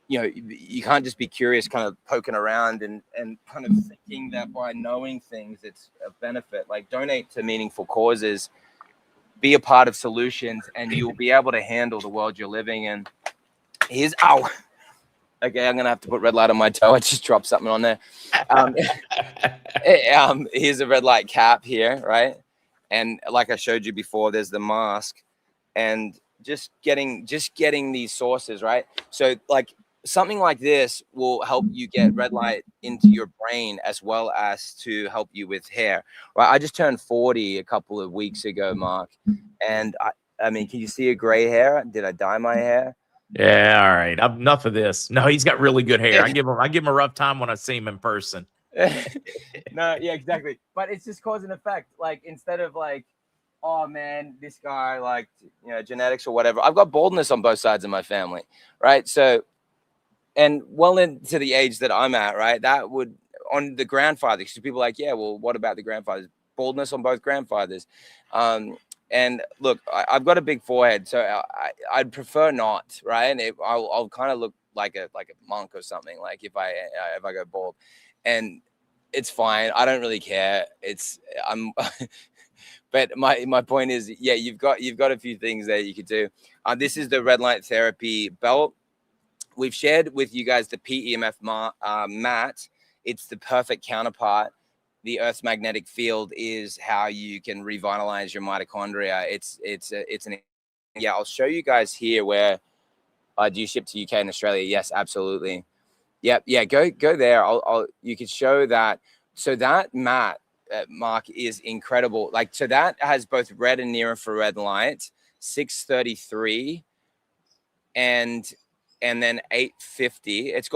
You know, you can't just be curious, kind of poking around and kind of thinking that by knowing things, it's a benefit. Like, donate to meaningful causes, be a part of solutions, and you'll be able to handle the world you're living in. Okay, I'm going to have to put red light on my toe. I just dropped something on there. Here's a red light cap here, right? And like I showed you before, there's the mask, and just getting these sources, right? So like something like this will help you get red light into your brain, as well as to help you with hair, right? I just turned 40 a couple of weeks ago, Mark. And I mean, can you see a gray hair? Did I dye my hair? Yeah, all right. Enough of this. No, he's got really good hair. I give him a rough time when I see him in person. No, yeah, exactly. But it's just cause and effect. Like, instead of like, oh man, this guy, like, you know, genetics or whatever. I've got baldness on both sides of my family, right? So, and well into the age that I'm at, right? That would, on the grandfathers, because people are like, yeah, well, what about the grandfathers? Baldness on both grandfathers. And look, I've got a big forehead, so I'd prefer not, right? And I'll kind of look like a monk or something, like if I go bald, and it's fine. I don't really care. But my point is, yeah, you've got a few things that you could do. This is the red light therapy belt. We've shared with you guys the PEMF mat. It's the perfect counterpart. The Earth's magnetic field is how you can revitalize your mitochondria. Yeah, I'll show you guys here where do you ship to UK and Australia? Yes, absolutely. Yep. Yeah. Go there. You could show that. So that mat, Mark, is incredible. Like, so that has both red and near infrared light, 633 and then 850. It's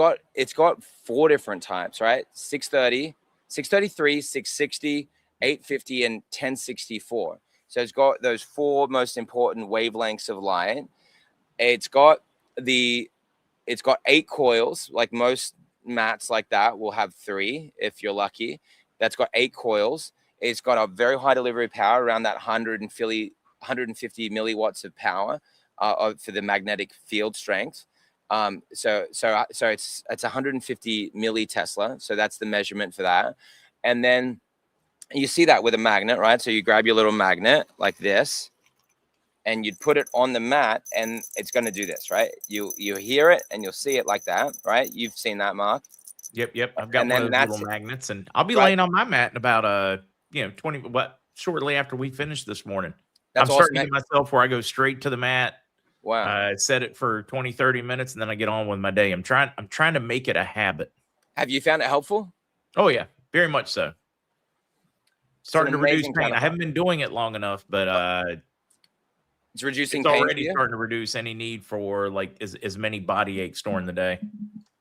got 4 different types, right? 630, 633, 660, 850, and 1064. So it's got those 4 most important wavelengths of light. It's got 8 coils. Like most mats like that will have 3 if you're lucky. That's got 8 coils. It's got a very high delivery power, around that 150 milliwatts of power for the magnetic field strength. So it's 150 millitesla. So that's the measurement for that. And then you see that with a magnet, right? So you grab your little magnet like this, and you'd put it on the mat, and it's going to do this, right? You hear it and you'll see it like that, right? You've seen that, Mark. Yep. I've got one of those little magnets, and I'll be laying on my mat in about 20 shortly after we finish this morning. I'm starting to get myself where I go straight to the mat. Wow. I set it for 20, 30 minutes, and then I get on with my day. I'm trying to make it a habit. Have you found it helpful? Oh yeah, very much so. Starting to reduce pain. I haven't been doing it long enough, but it's reducing pain. It's already starting to reduce any need for like as many body aches during the day.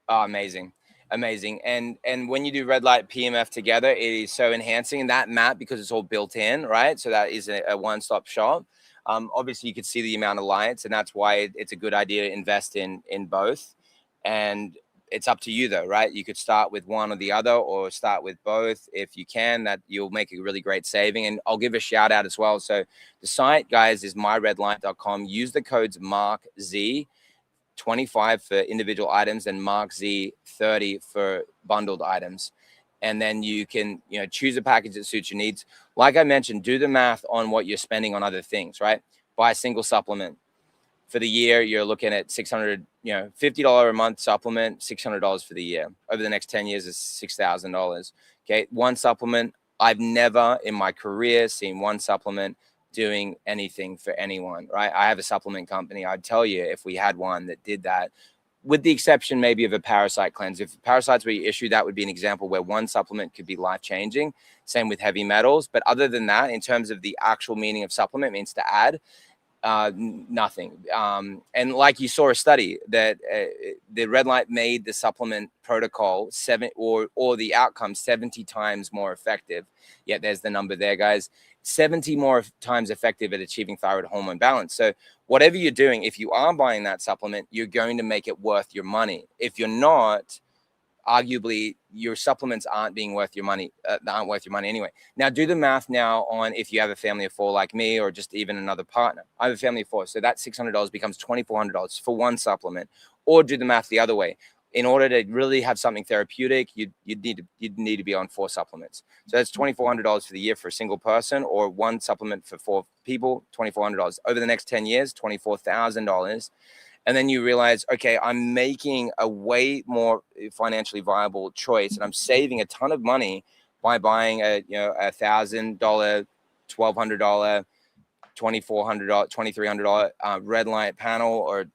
Oh, amazing. And when you do red light PMF together, it is so enhancing. And that mat, because it's all built in, right? So that is a one-stop shop. Obviously, you could see the amount of lights, and that's why it's a good idea to invest in both. And it's up to you, though, right? You could start with one or the other, or start with both if you can. That you'll make a really great saving. And I'll give a shout out as well. So the site, guys, is MyRedLight.com. Use the codes MarkZ 25 for individual items and MarkZ 30 for bundled items. And then you can, choose a package that suits your needs. Like I mentioned, do the math on what you're spending on other things, right? Buy a single supplement. For the year, you're looking at $600, $50 a month supplement, $600 for the year. Over the next 10 years is $6,000. Okay, one supplement. I've never in my career seen one supplement doing anything for anyone, right? I have a supplement company. I'd tell you if we had one that did that, with the exception maybe of a parasite cleanse. If parasites were issued, that would be an example where one supplement could be life-changing. Same with heavy metals. But other than that, in terms of the actual meaning of supplement, means to add, nothing. And like you saw a study that the red light made the supplement protocol or the outcome 70 times more effective. Yeah, there's the number there, guys. 70 more times effective at achieving thyroid hormone balance. So whatever you're doing, if you are buying that supplement, you're going to make it worth your money. If you're not, arguably your supplements aren't worth your money anyway. Now do the math now on if you have a family of 4 like me, or just even another partner. I have a family of 4, so that $600 becomes $2,400 for one supplement. Or do the math the other way. In order to really have something therapeutic, you'd need to be on 4 supplements. So that's $2,400 for the year for a single person, or one supplement for 4 people, $2,400. Over the next 10 years, $24,000. And then you realize, okay, I'm making a way more financially viable choice, and I'm saving a ton of money by buying a $1,000, $1,200, $2,400, $2,300 red light panel, or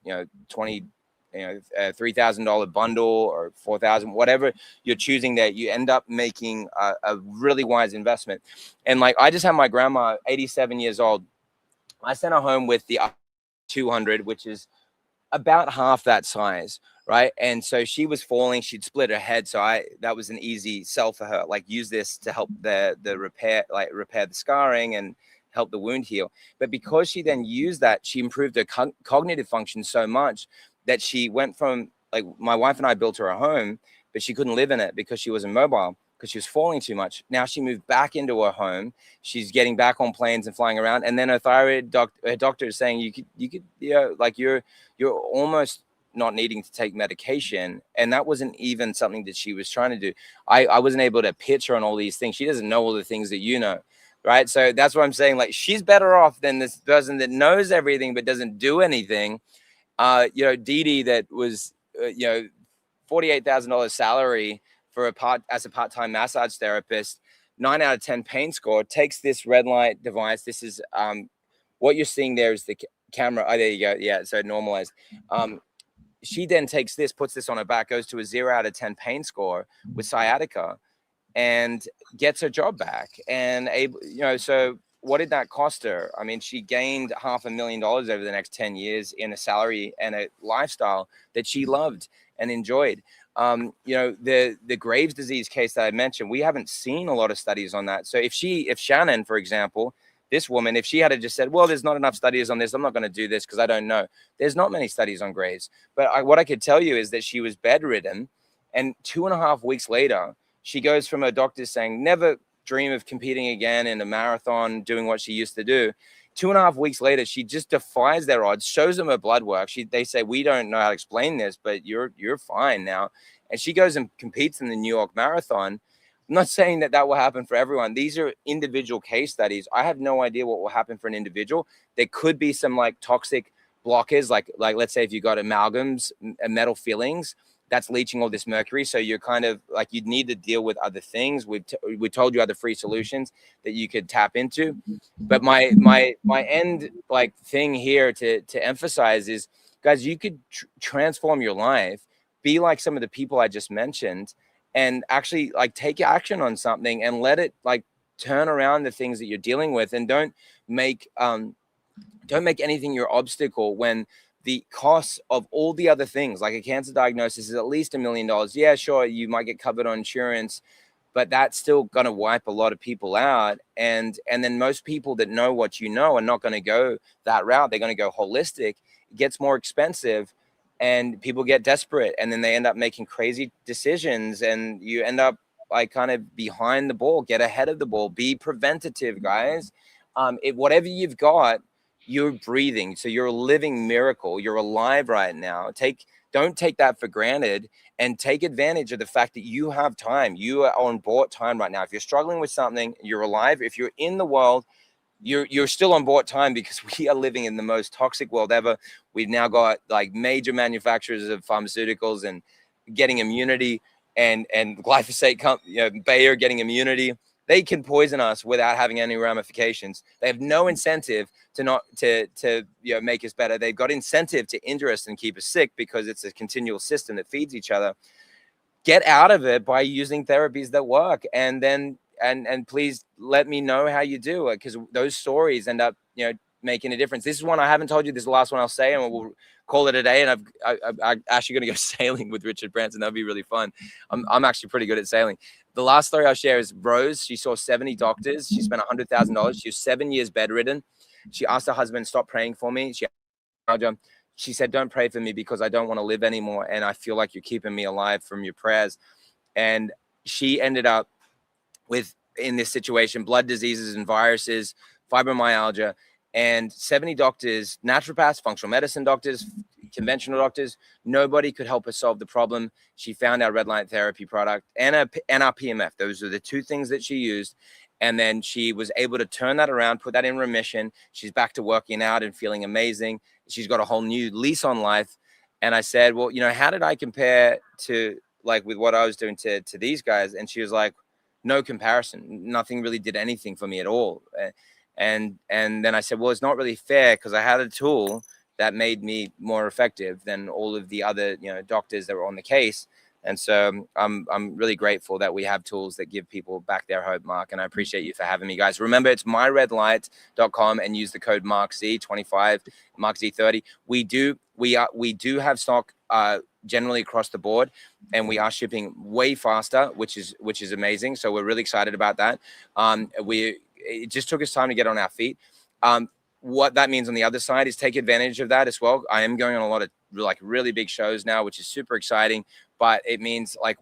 $3,000 bundle, or $4,000, whatever you're choosing there. You end up making a really wise investment. And like, I just had my grandma, 87 years old. I sent her home with the 200, which is about half that size, right? And so she was falling, she'd split her head. So that was an easy sell for her. Like, use this to help the repair the scarring and help the wound heal. But because she then used that, she improved her cognitive function so much that she went from, like, my wife and I built her a home, but she couldn't live in it because she wasn't mobile, because she was falling too much. Now she moved back into her home. She's getting back on planes and flying around. And then her thyroid doctor is saying, you could, like, you're almost not needing to take medication. And that wasn't even something that she was trying to do. I wasn't able to pitch her on all these things. She doesn't know all the things that you know, right? So that's what I'm saying. Like, she's better off than this person that knows everything but doesn't do anything. Dee Dee, that was, $48,000 salary for as a part-time massage therapist, 9 out of 10 pain score, takes this red light device. This is what you're seeing there is the camera. Oh, there you go. Yeah, so normalized. She then takes this, puts this on her back, goes to a 0 out of 10 pain score with sciatica, and gets her job back. And so what did that cost her? I mean, she gained $500,000 over the next 10 years in a salary and a lifestyle that she loved and enjoyed. The Graves' disease case that I mentioned, we haven't seen a lot of studies on that. So if Shannon, for example, this woman, if she had just said, well, there's not enough studies on this, I'm not going to do this because I don't know. There's not many studies on Graves. But what I could tell you is that she was bedridden, and 2.5 weeks later, she goes from her doctor saying, never dream of competing again in a marathon, doing what she used to do. 2.5 weeks later, she just defies their odds, shows them her blood work. They say, we don't know how to explain this, but you're fine now. And she goes and competes in the New York Marathon. I'm not saying that will happen for everyone. These are individual case studies. I have no idea what will happen for an individual. There could be some like toxic blockers, like let's say if you got amalgams, metal fillings, that's leaching all this mercury. So you're kind of like, you'd need to deal with other things. We told you other free solutions that you could tap into. But my end like thing here to emphasize is, guys, you could transform your life, be like some of the people I just mentioned, and actually like take action on something and let it like turn around the things that you're dealing with. And don't make anything your obstacle when the costs of all the other things, like a cancer diagnosis, is at least $1 million. Yeah, sure, you might get covered on insurance, but that's still going to wipe a lot of people out. And then most people that know what you know are not going to go that route. They're going to go holistic. It gets more expensive, and people get desperate, and then they end up making crazy decisions, and you end up like kind of behind the ball. Get ahead of the ball. Be preventative, guys. Whatever you've got, you're breathing. So you're a living miracle. You're alive right now. Don't take that for granted, and take advantage of the fact that you have time. You are on board time right now. If you're struggling with something, you're alive. If you're in the world, you're still on board time, because we are living in the most toxic world ever. We've now got like major manufacturers of pharmaceuticals and getting immunity, and glyphosate, Bayer getting immunity. They can poison us without having any ramifications. They have no incentive to make us better. They've got incentive to injure us and keep us sick, because it's a continual system that feeds each other. Get out of it by using therapies that work, and then and please let me know how you do it, because those stories end up making a difference. This is one I haven't told you. This is the last one I'll say, and we'll call it a day. And I'm actually going to go sailing with Richard Branson. That'd be really fun. I'm actually pretty good at sailing. The last story I'll share is Rose. She saw 70 doctors. She spent $100,000. She was 7 years bedridden. She asked her husband, "Stop praying for me." She said, "Don't pray for me because I don't want to live anymore. And I feel like you're keeping me alive from your prayers." And she ended up with, in this situation, blood diseases and viruses, fibromyalgia, and 70 doctors, naturopaths, functional medicine doctors, conventional doctors, nobody could help her solve the problem. She found our red light therapy product and our PMF. Those are the two things that she used. And then she was able to turn that around, put that in remission. She's back to working out and feeling amazing. She's got a whole new lease on life. And I said, "Well, how did I compare to like with what I was doing to these guys?" And she was like, "No comparison. Nothing really did anything for me at all." And then I said, "Well, it's not really fair, because I had a tool that made me more effective than all of the other doctors that were on the case." And so I'm really grateful that we have tools that give people back their hope, Mark. And I appreciate you for having me, guys. Remember, it's MyRedLight.com, and use the code MarkZ25, MarkZ30. We do have stock generally across the board, and we are shipping way faster, which is amazing. So we're really excited about that. It just took us time to get on our feet. What that means on the other side is take advantage of that as well. I am going on a lot of like really big shows now, which is super exciting, but it means like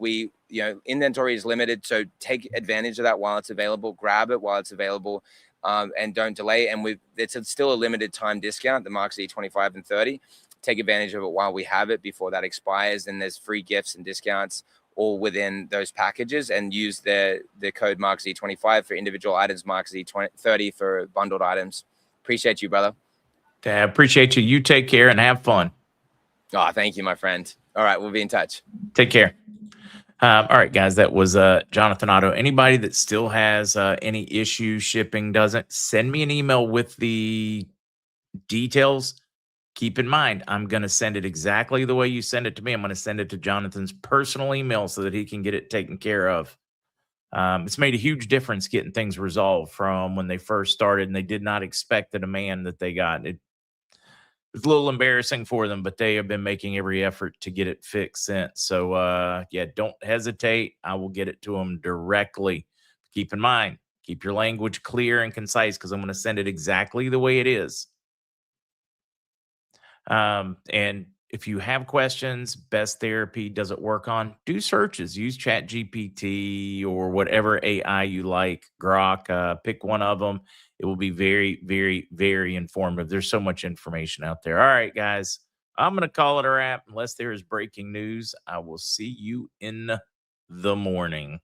inventory is limited. So take advantage of that while it's available, grab it while it's available, and don't delay. And it's still a limited time discount, the MarkZ 25 and 30. Take advantage of it while we have it before that expires. And there's free gifts and discounts all within those packages, and use the code MarkZ25 for individual items, MarkZ30 for bundled items. Appreciate you, brother. I appreciate you. You take care and have fun. Oh, thank you, my friend. All right, we'll be in touch. Take care. All right, guys, that was Jonathan Otto. Anybody that still has any issues shipping doesn't, send me an email with the details. Keep in mind, I'm going to send it exactly the way you send it to me. I'm going to send it to Jonathan's personal email so that he can get it taken care of. It's made a huge difference getting things resolved from when they first started, and they did not expect the demand that they got. It was a little embarrassing for them, but they have been making every effort to get it fixed since. So, yeah, don't hesitate. I will get it to them directly. Keep in mind, keep your language clear and concise, because I'm going to send it exactly the way it is. And if you have questions, best therapy does it work on, do searches, use ChatGPT or whatever AI you like, Grok, pick one of them. It will be very, very, very informative. There's so much information out there. All right, guys, I'm going to call it a wrap. Unless there is breaking news, I will see you in the morning.